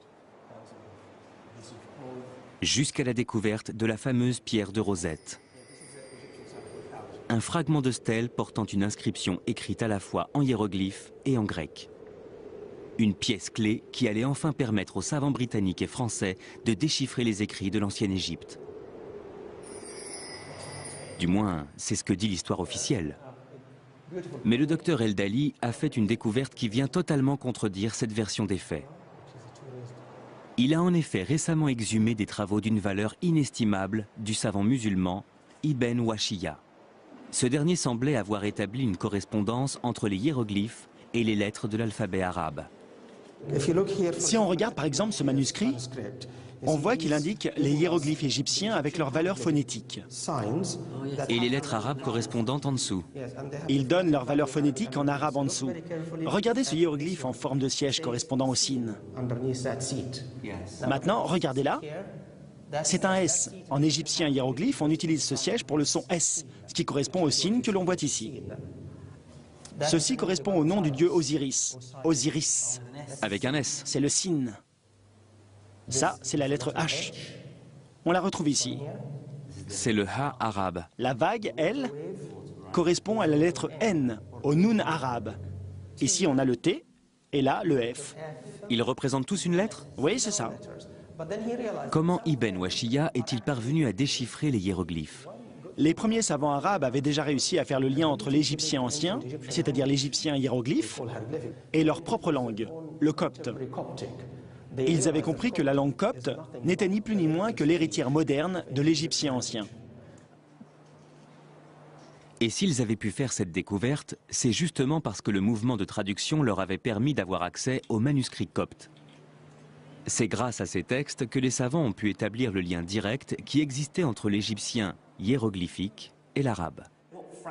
jusqu'à la découverte de la fameuse pierre de Rosette. Un fragment de stèle portant une inscription écrite à la fois en hiéroglyphe et en grec. Une pièce clé qui allait enfin permettre aux savants britanniques et français de déchiffrer les écrits de l'ancienne Égypte. Du moins, c'est ce que dit l'histoire officielle. Mais le docteur El-Dali a fait une découverte qui vient totalement contredire cette version des faits. Il a en effet récemment exhumé des travaux d'une valeur inestimable du savant musulman Ibn Wahshiyya. Ce dernier semblait avoir établi une correspondance entre les hiéroglyphes et les lettres de l'alphabet arabe. Si on regarde par exemple ce manuscrit, on voit qu'il indique les hiéroglyphes égyptiens avec leur valeur phonétique. Et les lettres arabes correspondantes en dessous. Il donne leur valeur phonétique en arabe en dessous. Regardez ce hiéroglyphe en forme de siège correspondant au sin. Maintenant, regardez là. C'est un S. En égyptien hiéroglyphe, on utilise ce siège pour le son S, ce qui correspond au signe que l'on voit ici. Ceci correspond au nom du dieu Osiris. Osiris. Avec un S. C'est le sin. Ça, c'est la lettre H. On la retrouve ici. C'est le Ha arabe. La vague, elle, correspond à la lettre N, au Nun arabe. Ici, on a le T, et là, le F. Ils représentent tous une lettre? Oui, c'est ça. Comment Ibn Wahshiyya est-il parvenu à déchiffrer les hiéroglyphes? Les premiers savants arabes avaient déjà réussi à faire le lien entre l'égyptien ancien, c'est-à-dire l'égyptien hiéroglyphe, et leur propre langue, le copte. Ils avaient compris que la langue copte n'était ni plus ni moins que l'héritière moderne de l'égyptien ancien. Et s'ils avaient pu faire cette découverte, c'est justement parce que le mouvement de traduction leur avait permis d'avoir accès aux manuscrits coptes. C'est grâce à ces textes que les savants ont pu établir le lien direct qui existait entre l'égyptien hiéroglyphique et l'arabe.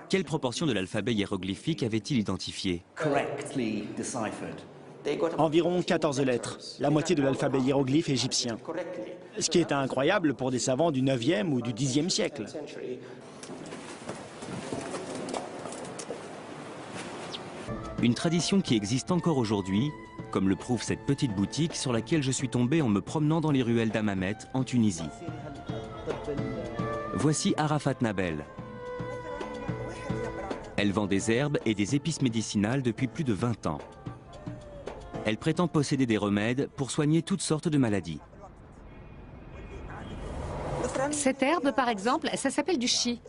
Quelle proportion de l'alphabet hiéroglyphique avait-il identifié? Environ 14 lettres, la moitié de l'alphabet hiéroglyphe égyptien. Ce qui est incroyable pour des savants du 9e ou du 10e siècle. Une tradition qui existe encore aujourd'hui, comme le prouve cette petite boutique sur laquelle je suis tombé en me promenant dans les ruelles d'Hammamet, en Tunisie. Voici Arafat Nabel. Elle vend des herbes et des épices médicinales depuis plus de 20 ans. Elle prétend posséder des remèdes pour soigner toutes sortes de maladies. Cette herbe, par exemple, ça s'appelle du chi.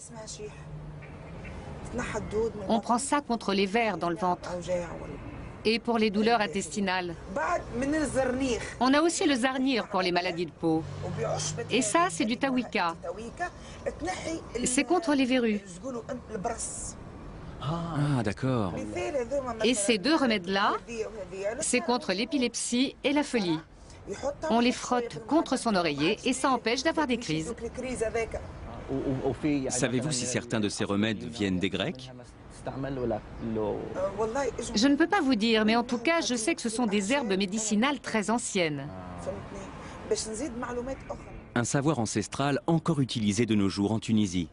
On prend ça contre les vers dans le ventre et pour les douleurs intestinales. On a aussi le zarnir pour les maladies de peau. Et ça, c'est du tawika. C'est contre les verrues. Ah, d'accord. Et ces deux remèdes-là, c'est contre l'épilepsie et la folie. On les frotte contre son oreiller et ça empêche d'avoir des crises. Savez-vous si certains de ces remèdes viennent des Grecs? Je ne peux pas vous dire, mais en tout cas, je sais que ce sont des herbes médicinales très anciennes. Un savoir ancestral encore utilisé de nos jours en Tunisie.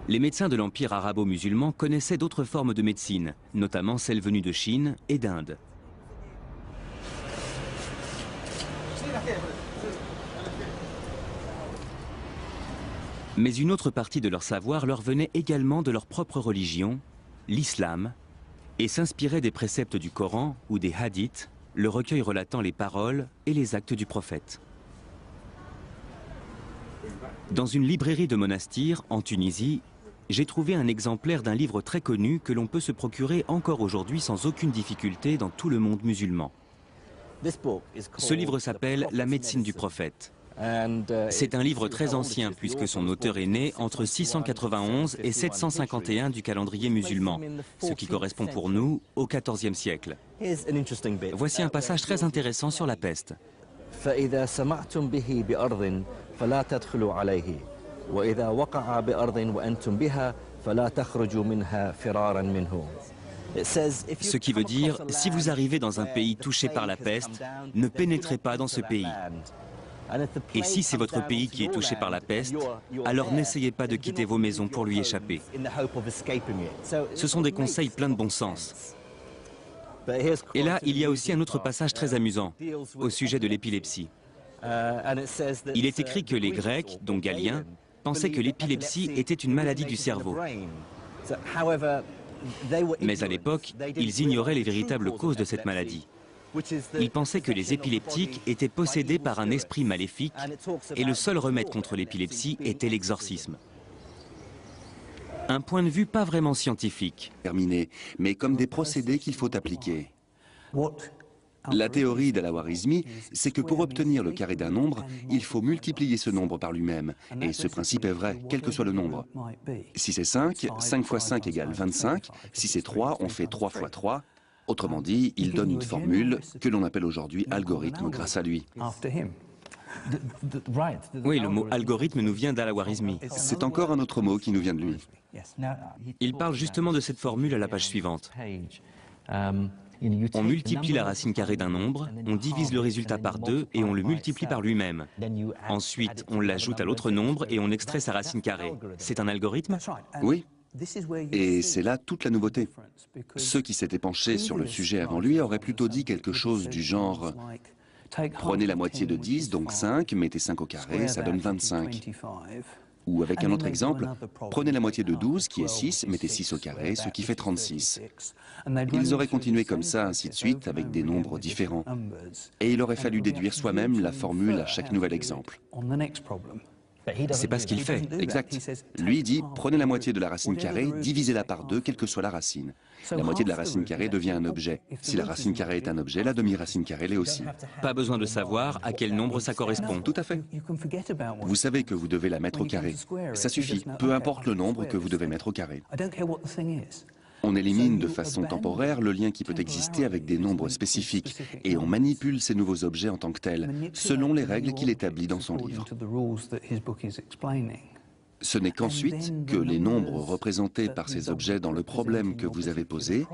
Les médecins de l'Empire arabo-musulman connaissaient d'autres formes de médecine, notamment celles venues de Chine et d'Inde. Mais une autre partie de leur savoir leur venait également de leur propre religion, l'islam, et s'inspirait des préceptes du Coran ou des hadiths, le recueil relatant les paroles et les actes du prophète. Dans une librairie de monastir, en Tunisie, j'ai trouvé un exemplaire d'un livre très connu que l'on peut se procurer encore aujourd'hui sans aucune difficulté dans tout le monde musulman. Ce livre s'appelle « La médecine du prophète ». C'est un livre très ancien puisque son auteur est né entre 691 et 751 du calendrier musulman, ce qui correspond pour nous au XIVe siècle. Voici un passage très intéressant sur la peste. Ce qui veut dire, si vous arrivez dans un pays touché par la peste, ne pénétrez pas dans ce pays. Et si c'est votre pays qui est touché par la peste, alors n'essayez pas de quitter vos maisons pour lui échapper. Ce sont des conseils pleins de bon sens. Et là, il y a aussi un autre passage très amusant, au sujet de l'épilepsie. Il est écrit que les Grecs, dont Galien, pensaient que l'épilepsie était une maladie du cerveau. Mais à l'époque, ils ignoraient les véritables causes de cette maladie. Ils pensaient que les épileptiques étaient possédés par un esprit maléfique et le seul remède contre l'épilepsie était l'exorcisme. Un point de vue pas vraiment scientifique. Terminé, mais comme des procédés qu'il faut appliquer. La théorie d'Al-Khwarizmi, c'est que pour obtenir le carré d'un nombre, il faut multiplier ce nombre par lui-même. Et ce principe est vrai, quel que soit le nombre. Si c'est 5, 5 fois 5 égale 25. Si c'est 3, on fait 3 fois 3. Autrement dit, il donne une formule que l'on appelle aujourd'hui algorithme grâce à lui. Oui, le mot algorithme nous vient d'Al-Khwarizmi. C'est encore un autre mot qui nous vient de lui. Il parle justement de cette formule à la page suivante. On multiplie la racine carrée d'un nombre, on divise le résultat par 2 et on le multiplie par lui-même. Ensuite, on l'ajoute à l'autre nombre et on extrait sa racine carrée. C'est un algorithme? Oui. Et c'est là toute la nouveauté. Ceux qui s'étaient penchés sur le sujet avant lui auraient plutôt dit quelque chose du genre « Prenez la moitié de 10, donc 5, mettez 5 au carré, ça donne 25. » Ou avec un autre exemple, prenez la moitié de 12, qui est 6, mettez 6 au carré, ce qui fait 36. Ils auraient continué comme ça, ainsi de suite, avec des nombres différents. Et il aurait fallu déduire soi-même la formule à chaque nouvel exemple. C'est pas ce qu'il fait. Exact. Lui dit, prenez la moitié de la racine carrée, divisez-la par 2, quelle que soit la racine. La moitié de la racine carrée devient un objet. Si la racine carrée est un objet, la demi-racine carrée l'est aussi. Pas besoin de savoir à quel nombre ça correspond. Tout à fait. Vous savez que vous devez la mettre au carré. Ça suffit, peu importe le nombre que vous devez mettre au carré. On élimine de façon temporaire le lien qui peut exister avec des nombres spécifiques et on manipule ces nouveaux objets en tant que tels, selon les règles qu'il établit dans son livre. Ce n'est qu'ensuite que les nombres représentés par ces objets dans le problème que vous avez posé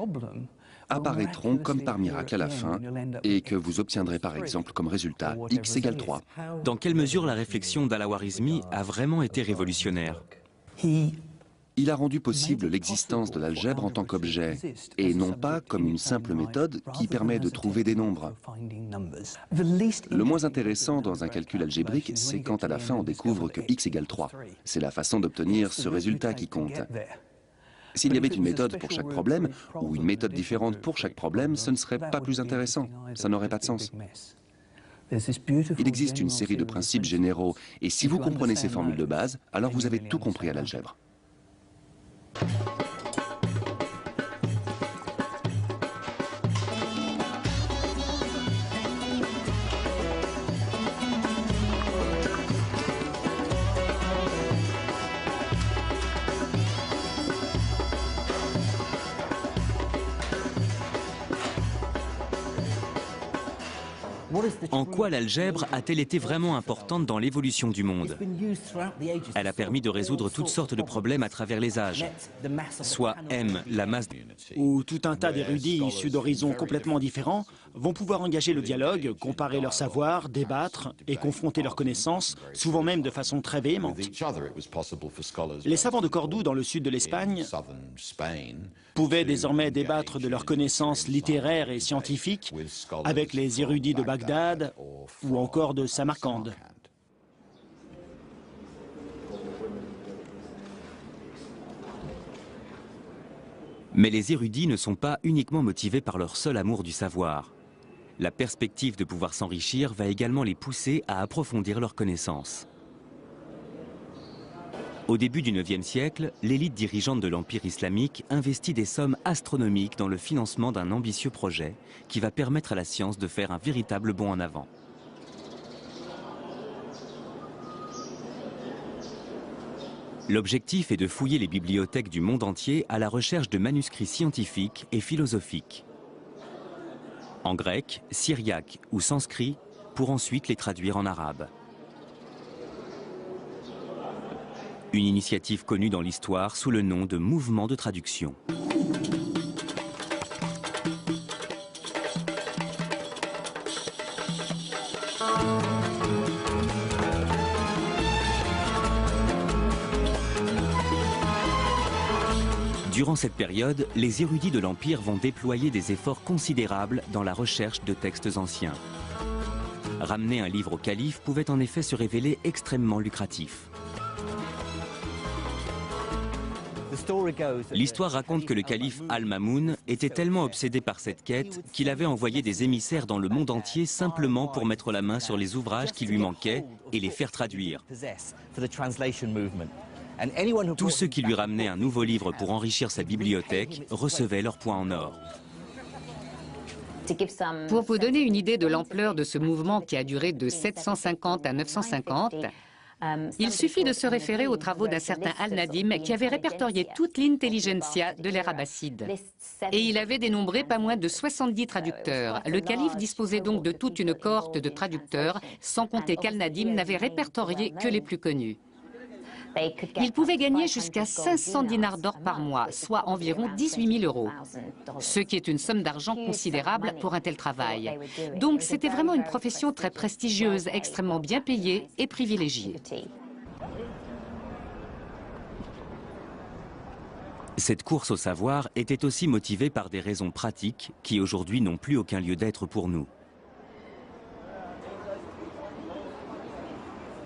apparaîtront comme par miracle à la fin et que vous obtiendrez par exemple comme résultat x égale 3. Dans quelle mesure la réflexion d'Al-Khwarizmi a vraiment été révolutionnaire? Il a rendu possible l'existence de l'algèbre en tant qu'objet, et non pas comme une simple méthode qui permet de trouver des nombres. Le moins intéressant dans un calcul algébrique, c'est quand à la fin on découvre que x égale 3. C'est la façon d'obtenir ce résultat qui compte. S'il y avait une méthode pour chaque problème, ou une méthode différente pour chaque problème, ce ne serait pas plus intéressant, ça n'aurait pas de sens. Il existe une série de principes généraux, et si vous comprenez ces formules de base, alors vous avez tout compris à l'algèbre. En quoi l'algèbre a-t-elle été vraiment importante dans l'évolution du monde? Elle a permis de résoudre toutes sortes de problèmes à travers les âges. Soit M, la masse... Où tout un tas d'érudits issus d'horizons complètement différents vont pouvoir engager le dialogue, comparer leur savoir, débattre et confronter leurs connaissances, souvent même de façon très véhémente. Les savants de Cordoue, dans le sud de l'Espagne, pouvaient désormais débattre de leurs connaissances littéraires et scientifiques avec les érudits de Bagdad ou encore de Samarcande. Mais les érudits ne sont pas uniquement motivés par leur seul amour du savoir. La perspective de pouvoir s'enrichir va également les pousser à approfondir leurs connaissances. Au début du IXe siècle, l'élite dirigeante de l'Empire islamique investit des sommes astronomiques dans le financement d'un ambitieux projet qui va permettre à la science de faire un véritable bond en avant. L'objectif est de fouiller les bibliothèques du monde entier à la recherche de manuscrits scientifiques et philosophiques, en grec, syriaque ou sanskrit, pour ensuite les traduire en arabe. Une initiative connue dans l'histoire sous le nom de mouvement de traduction. Durant cette période, les érudits de l'Empire vont déployer des efforts considérables dans la recherche de textes anciens. Ramener un livre au calife pouvait en effet se révéler extrêmement lucratif. L'histoire raconte que le calife Al-Mamoun était tellement obsédé par cette quête qu'il avait envoyé des émissaires dans le monde entier simplement pour mettre la main sur les ouvrages qui lui manquaient et les faire traduire. Tous ceux qui lui ramenaient un nouveau livre pour enrichir sa bibliothèque recevaient leur point en or. Pour vous donner une idée de l'ampleur de ce mouvement qui a duré de 750 à 950, il suffit de se référer aux travaux d'un certain Al-Nadim qui avait répertorié toute l'intelligentsia de l'ère abbasside. Et il avait dénombré pas moins de 70 traducteurs. Le calife disposait donc de toute une cohorte de traducteurs, sans compter qu'Al-Nadim n'avait répertorié que les plus connus. Il pouvait gagner jusqu'à 500 dinars d'or par mois, soit environ 18 000 €, ce qui est une somme d'argent considérable pour un tel travail. Donc c'était vraiment une profession très prestigieuse, extrêmement bien payée et privilégiée. Cette course au savoir était aussi motivée par des raisons pratiques qui aujourd'hui n'ont plus aucun lieu d'être pour nous.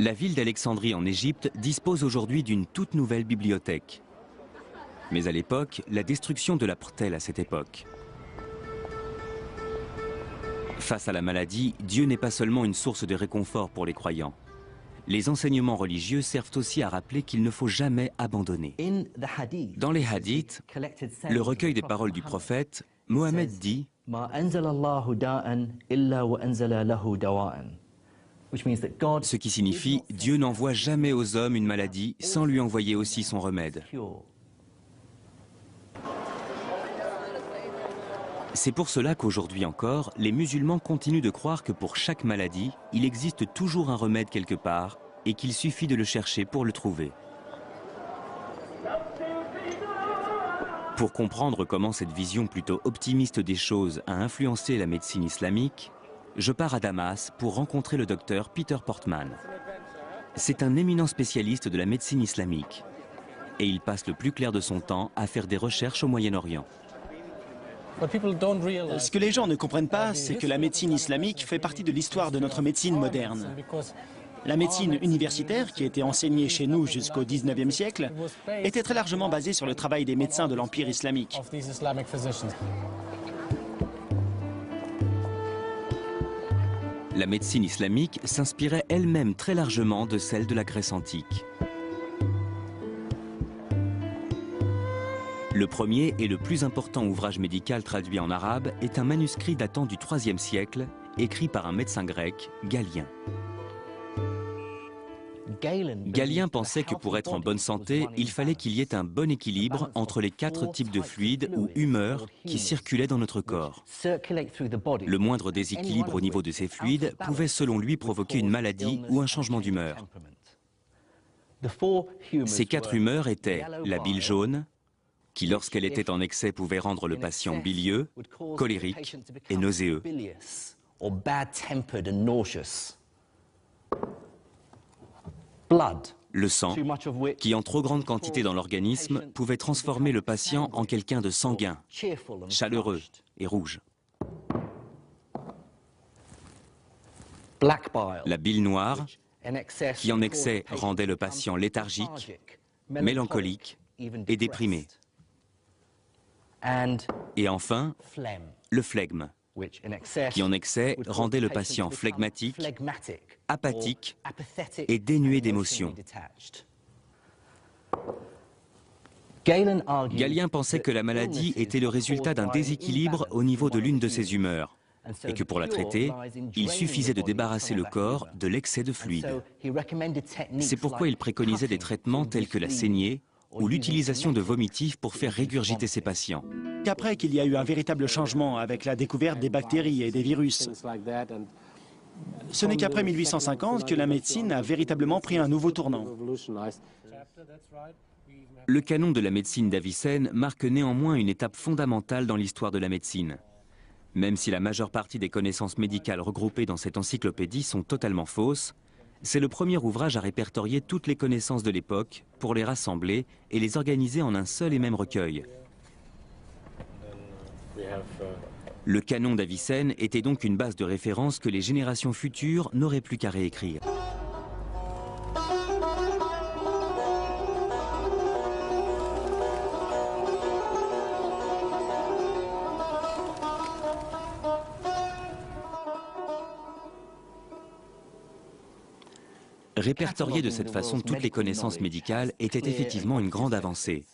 La ville d'Alexandrie en Égypte dispose aujourd'hui d'une toute nouvelle bibliothèque. Mais à l'époque, la destruction de la telle à cette époque. Face à la maladie, Dieu n'est pas seulement une source de réconfort pour les croyants. Les enseignements religieux servent aussi à rappeler qu'il ne faut jamais abandonner. Dans les hadiths, le recueil des paroles du prophète, Mohammed dit ce qui signifie « Dieu n'envoie jamais aux hommes une maladie sans lui envoyer aussi son remède ». C'est pour cela qu'aujourd'hui encore, les musulmans continuent de croire que pour chaque maladie, il existe toujours un remède quelque part et qu'il suffit de le chercher pour le trouver. Pour comprendre comment cette vision plutôt optimiste des choses a influencé la médecine islamique, je pars à Damas pour rencontrer le docteur Peter Portman. C'est un éminent spécialiste de la médecine islamique et il passe le plus clair de son temps à faire des recherches au Moyen-Orient. Ce que les gens ne comprennent pas, c'est que la médecine islamique fait partie de l'histoire de notre médecine moderne. La médecine universitaire, qui était enseignée chez nous jusqu'au XIXe siècle, était très largement basée sur le travail des médecins de l'Empire islamique. La médecine islamique s'inspirait elle-même très largement de celle de la Grèce antique. Le premier et le plus important ouvrage médical traduit en arabe est un manuscrit datant du IIIe siècle, écrit par un médecin grec, Galien. Galien pensait que pour être en bonne santé, il fallait qu'il y ait un bon équilibre entre les 4 types de fluides ou humeurs qui circulaient dans notre corps. Le moindre déséquilibre au niveau de ces fluides pouvait selon lui provoquer une maladie ou un changement d'humeur. Ces 4 humeurs étaient la bile jaune, qui lorsqu'elle était en excès pouvait rendre le patient bilieux, colérique et nauséeux. Le sang, qui en trop grande quantité dans l'organisme pouvait transformer le patient en quelqu'un de sanguin, chaleureux et rouge. La bile noire, qui en excès rendait le patient léthargique, mélancolique et déprimé. Et enfin, le flegme, qui en excès rendait le patient flegmatique, apathique et dénué d'émotions. Galien pensait que la maladie était le résultat d'un déséquilibre au niveau de l'une de ses humeurs et que pour la traiter, il suffisait de débarrasser le corps de l'excès de fluide. C'est pourquoi il préconisait des traitements tels que la saignée ou l'utilisation de vomitifs pour faire régurgiter ses patients. Qu'après qu'il y a eu un véritable changement avec la découverte des bactéries et des virus. Ce n'est qu'après 1850 que la médecine a véritablement pris un nouveau tournant. Le canon de la médecine d'Avicenne marque néanmoins une étape fondamentale dans l'histoire de la médecine. Même si la majeure partie des connaissances médicales regroupées dans cette encyclopédie sont totalement fausses, c'est le premier ouvrage à répertorier toutes les connaissances de l'époque pour les rassembler et les organiser en un seul et même recueil. Le canon d'Avicenne était donc une base de référence que les générations futures n'auraient plus qu'à réécrire. Répertorier de cette façon toutes les connaissances médicales était effectivement une grande avancée.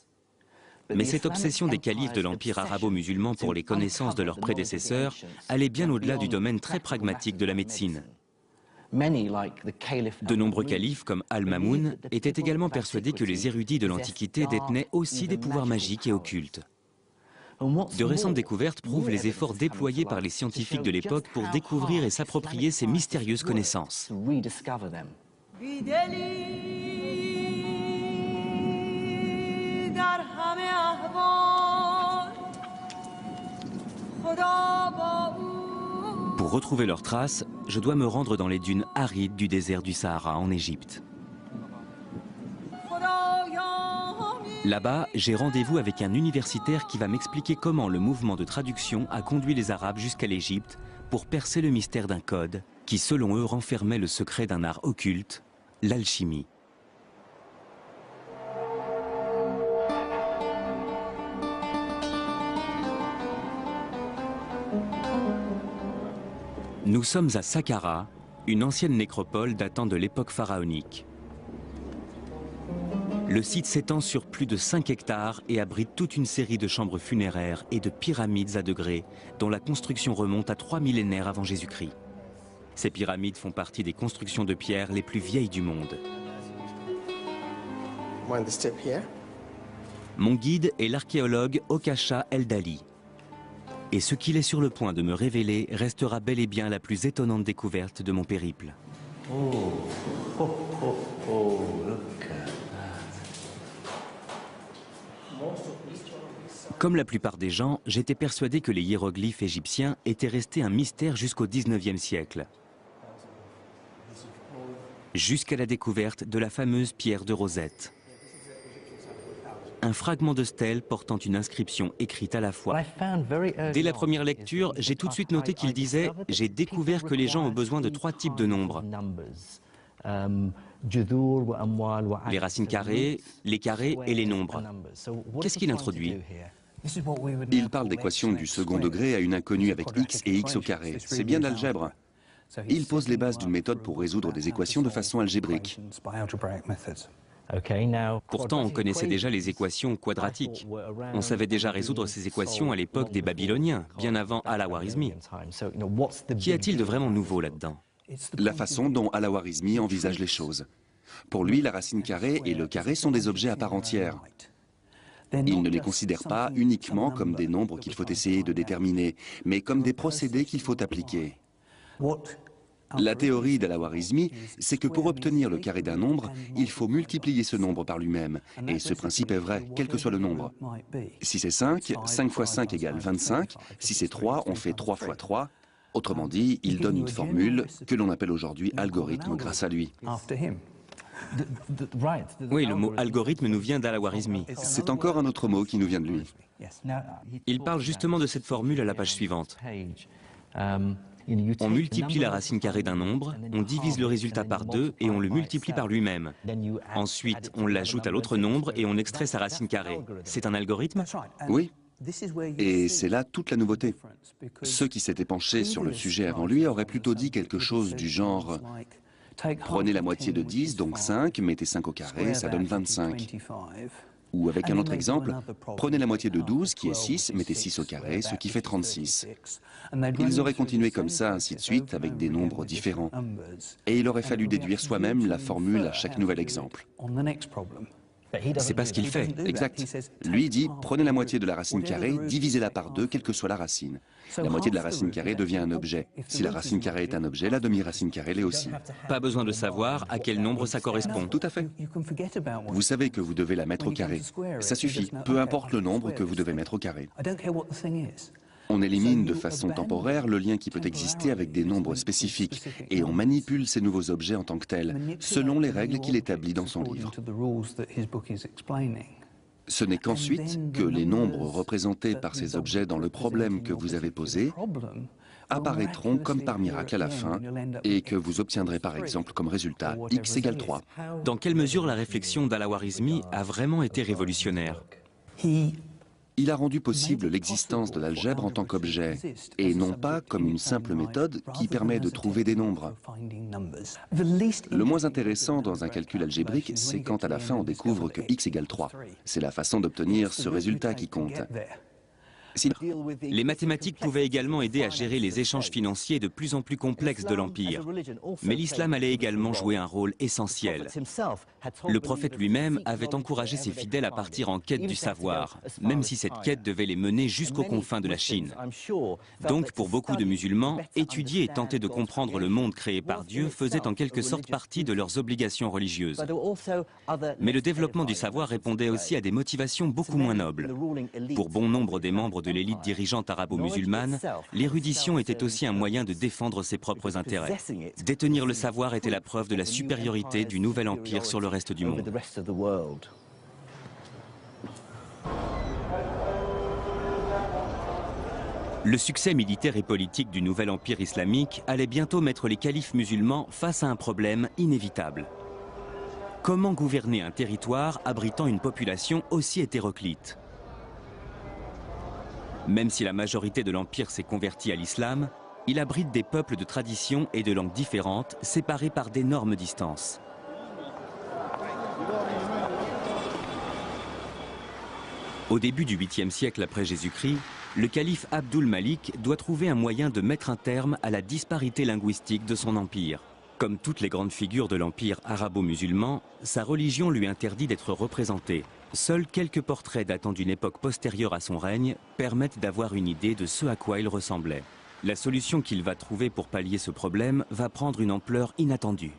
Mais cette obsession des califes de l'Empire arabo-musulman pour les connaissances de leurs prédécesseurs allait bien au-delà du domaine très pragmatique de la médecine. De nombreux califes, comme Al-Mamoun, étaient également persuadés que les érudits de l'Antiquité détenaient aussi des pouvoirs magiques et occultes. De récentes découvertes prouvent les efforts déployés par les scientifiques de l'époque pour découvrir et s'approprier ces mystérieuses connaissances. Pour retrouver leurs traces, je dois me rendre dans les dunes arides du désert du Sahara en Égypte. Là-bas, j'ai rendez-vous avec un universitaire qui va m'expliquer comment le mouvement de traduction a conduit les Arabes jusqu'à l'Égypte pour percer le mystère d'un code qui, selon eux, renfermait le secret d'un art occulte, l'alchimie. Nous sommes à Saqqara, une ancienne nécropole datant de l'époque pharaonique. Le site s'étend sur plus de 5 hectares et abrite toute une série de chambres funéraires et de pyramides à degrés dont la construction remonte à 3 millénaires avant Jésus-Christ. Ces pyramides font partie des constructions de pierre les plus vieilles du monde. Mon guide est l'archéologue Okasha Eldali. Et ce qu'il est sur le point de me révéler restera bel et bien la plus étonnante découverte de mon périple. Comme la plupart des gens, j'étais persuadé que les hiéroglyphes égyptiens étaient restés un mystère jusqu'au XIXe siècle. Jusqu'à la découverte de la fameuse pierre de Rosette. Un fragment de stèle portant une inscription écrite à la fois. Dès la première lecture, j'ai tout de suite noté qu'il disait « J'ai découvert que les gens ont besoin de 3 types de nombres. Les racines carrées, les carrés et les nombres. » Qu'est-ce qu'il introduit? Il parle d'équations du second degré à une inconnue avec x et x au carré. C'est bien d'algèbre. Il pose les bases d'une méthode pour résoudre des équations de façon algébrique. Pourtant, on connaissait déjà les équations quadratiques. On savait déjà résoudre ces équations à l'époque des Babyloniens, bien avant Al-Khwarizmi. Qu'y a-t-il de vraiment nouveau là-dedans? La façon dont Al-Khwarizmi envisage les choses. Pour lui, la racine carrée et le carré sont des objets à part entière. Il ne les considère pas uniquement comme des nombres qu'il faut essayer de déterminer, mais comme des procédés qu'il faut appliquer. La théorie d'Al-Khwarizmi, c'est que pour obtenir le carré d'un nombre, il faut multiplier ce nombre par lui-même. Et ce principe est vrai, quel que soit le nombre. Si c'est 5, 5 fois 5 égale 25. Si c'est 3, on fait 3 fois 3. Autrement dit, il donne une formule que l'on appelle aujourd'hui algorithme grâce à lui. Oui, le mot algorithme nous vient d'Al-Khwarizmi. C'est encore un autre mot qui nous vient de lui. Il parle justement de cette formule à la page suivante. On multiplie la racine carrée d'un nombre, on divise le résultat par 2 et on le multiplie par lui-même. Ensuite, on l'ajoute à l'autre nombre et on extrait sa racine carrée. C'est un algorithme? Oui. Et c'est là toute la nouveauté. Ceux qui s'étaient penchés sur le sujet avant lui auraient plutôt dit quelque chose du genre « Prenez la moitié de 10, donc 5, mettez 5 au carré, ça donne 25. » Ou avec un autre exemple, prenez la moitié de 12, qui est 6, mettez 6 au carré, ce qui fait 36. Ils auraient continué comme ça, ainsi de suite, avec des nombres différents. Et il aurait fallu déduire soi-même la formule à chaque nouvel exemple. C'est pas ce qu'il fait. Exact. Lui dit, prenez la moitié de la racine carrée, divisez-la par 2, quelle que soit la racine. La moitié de la racine carrée devient un objet. Si la racine carrée est un objet, la demi-racine carrée l'est aussi. Pas besoin de savoir à quel nombre ça correspond. Tout à fait. Vous savez que vous devez la mettre au carré. Ça suffit, peu importe le nombre que vous devez mettre au carré. On élimine de façon temporaire le lien qui peut exister avec des nombres spécifiques et on manipule ces nouveaux objets en tant que tels, selon les règles qu'il établit dans son livre. Ce n'est qu'ensuite que les nombres représentés par ces objets dans le problème que vous avez posé apparaîtront comme par miracle à la fin et que vous obtiendrez par exemple comme résultat x égale 3. Dans quelle mesure la réflexion d'Al-Khwarizmi a vraiment été révolutionnaire? Il a rendu possible l'existence de l'algèbre en tant qu'objet, et non pas comme une simple méthode qui permet de trouver des nombres. Le moins intéressant dans un calcul algébrique, c'est quand à la fin on découvre que x égale 3. C'est la façon d'obtenir ce résultat qui compte. Les mathématiques pouvaient également aider à gérer les échanges financiers de plus en plus complexes de l'Empire. Mais l'islam allait également jouer un rôle essentiel. Le prophète lui-même avait encouragé ses fidèles à partir en quête du savoir, même si cette quête devait les mener jusqu'aux confins de la Chine. Donc, pour beaucoup de musulmans, étudier et tenter de comprendre le monde créé par Dieu faisait en quelque sorte partie de leurs obligations religieuses. Mais le développement du savoir répondait aussi à des motivations beaucoup moins nobles. Pour bon nombre des membres de l'élite dirigeante arabo-musulmane, l'érudition était aussi un moyen de défendre ses propres intérêts. Détenir le savoir était la preuve de la supériorité du nouvel empire sur le reste du monde. Le succès militaire et politique du nouvel empire islamique allait bientôt mettre les califes musulmans face à un problème inévitable. Comment gouverner un territoire abritant une population aussi hétéroclite? Même si la majorité de l'Empire s'est convertie à l'islam, il abrite des peuples de traditions et de langues différentes, séparés par d'énormes distances. Au début du 8e siècle après Jésus-Christ, le calife Abdul Malik doit trouver un moyen de mettre un terme à la disparité linguistique de son empire. Comme toutes les grandes figures de l'empire arabo-musulman, sa religion lui interdit d'être représentée. Seuls quelques portraits datant d'une époque postérieure à son règne permettent d'avoir une idée de ce à quoi il ressemblait. La solution qu'il va trouver pour pallier ce problème va prendre une ampleur inattendue.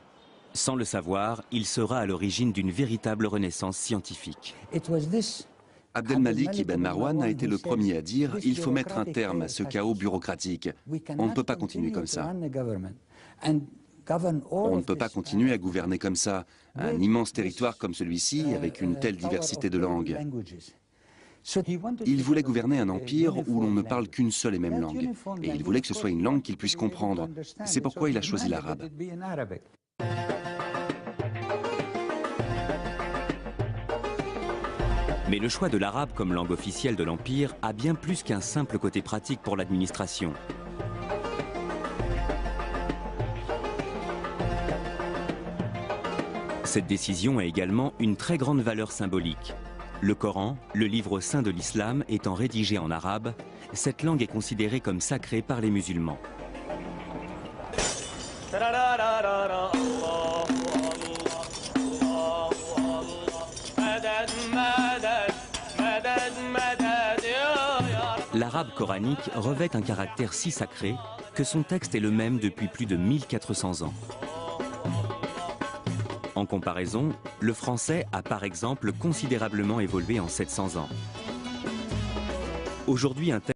Sans le savoir, il sera à l'origine d'une véritable renaissance scientifique. Abdelmalik ibn Marwan a été le premier à dire « il faut mettre un terme à ce chaos bureaucratique. On ne peut pas continuer comme ça. On ne peut pas continuer à gouverner comme ça, un immense territoire comme celui-ci, avec une telle diversité de langues. » Il voulait gouverner un empire où l'on ne parle qu'une seule et même langue. Et il voulait que ce soit une langue qu'il puisse comprendre. C'est pourquoi il a choisi l'arabe. Mais le choix de l'arabe comme langue officielle de l'Empire a bien plus qu'un simple côté pratique pour l'administration. Cette décision a également une très grande valeur symbolique. Le Coran, le livre saint de l'islam, étant rédigé en arabe, cette langue est considérée comme sacrée par les musulmans. L'arabe coranique revêt un caractère si sacré que son texte est le même depuis plus de 1400 ans. En comparaison, le français a par exemple considérablement évolué en 700 ans. Aujourd'hui, un texte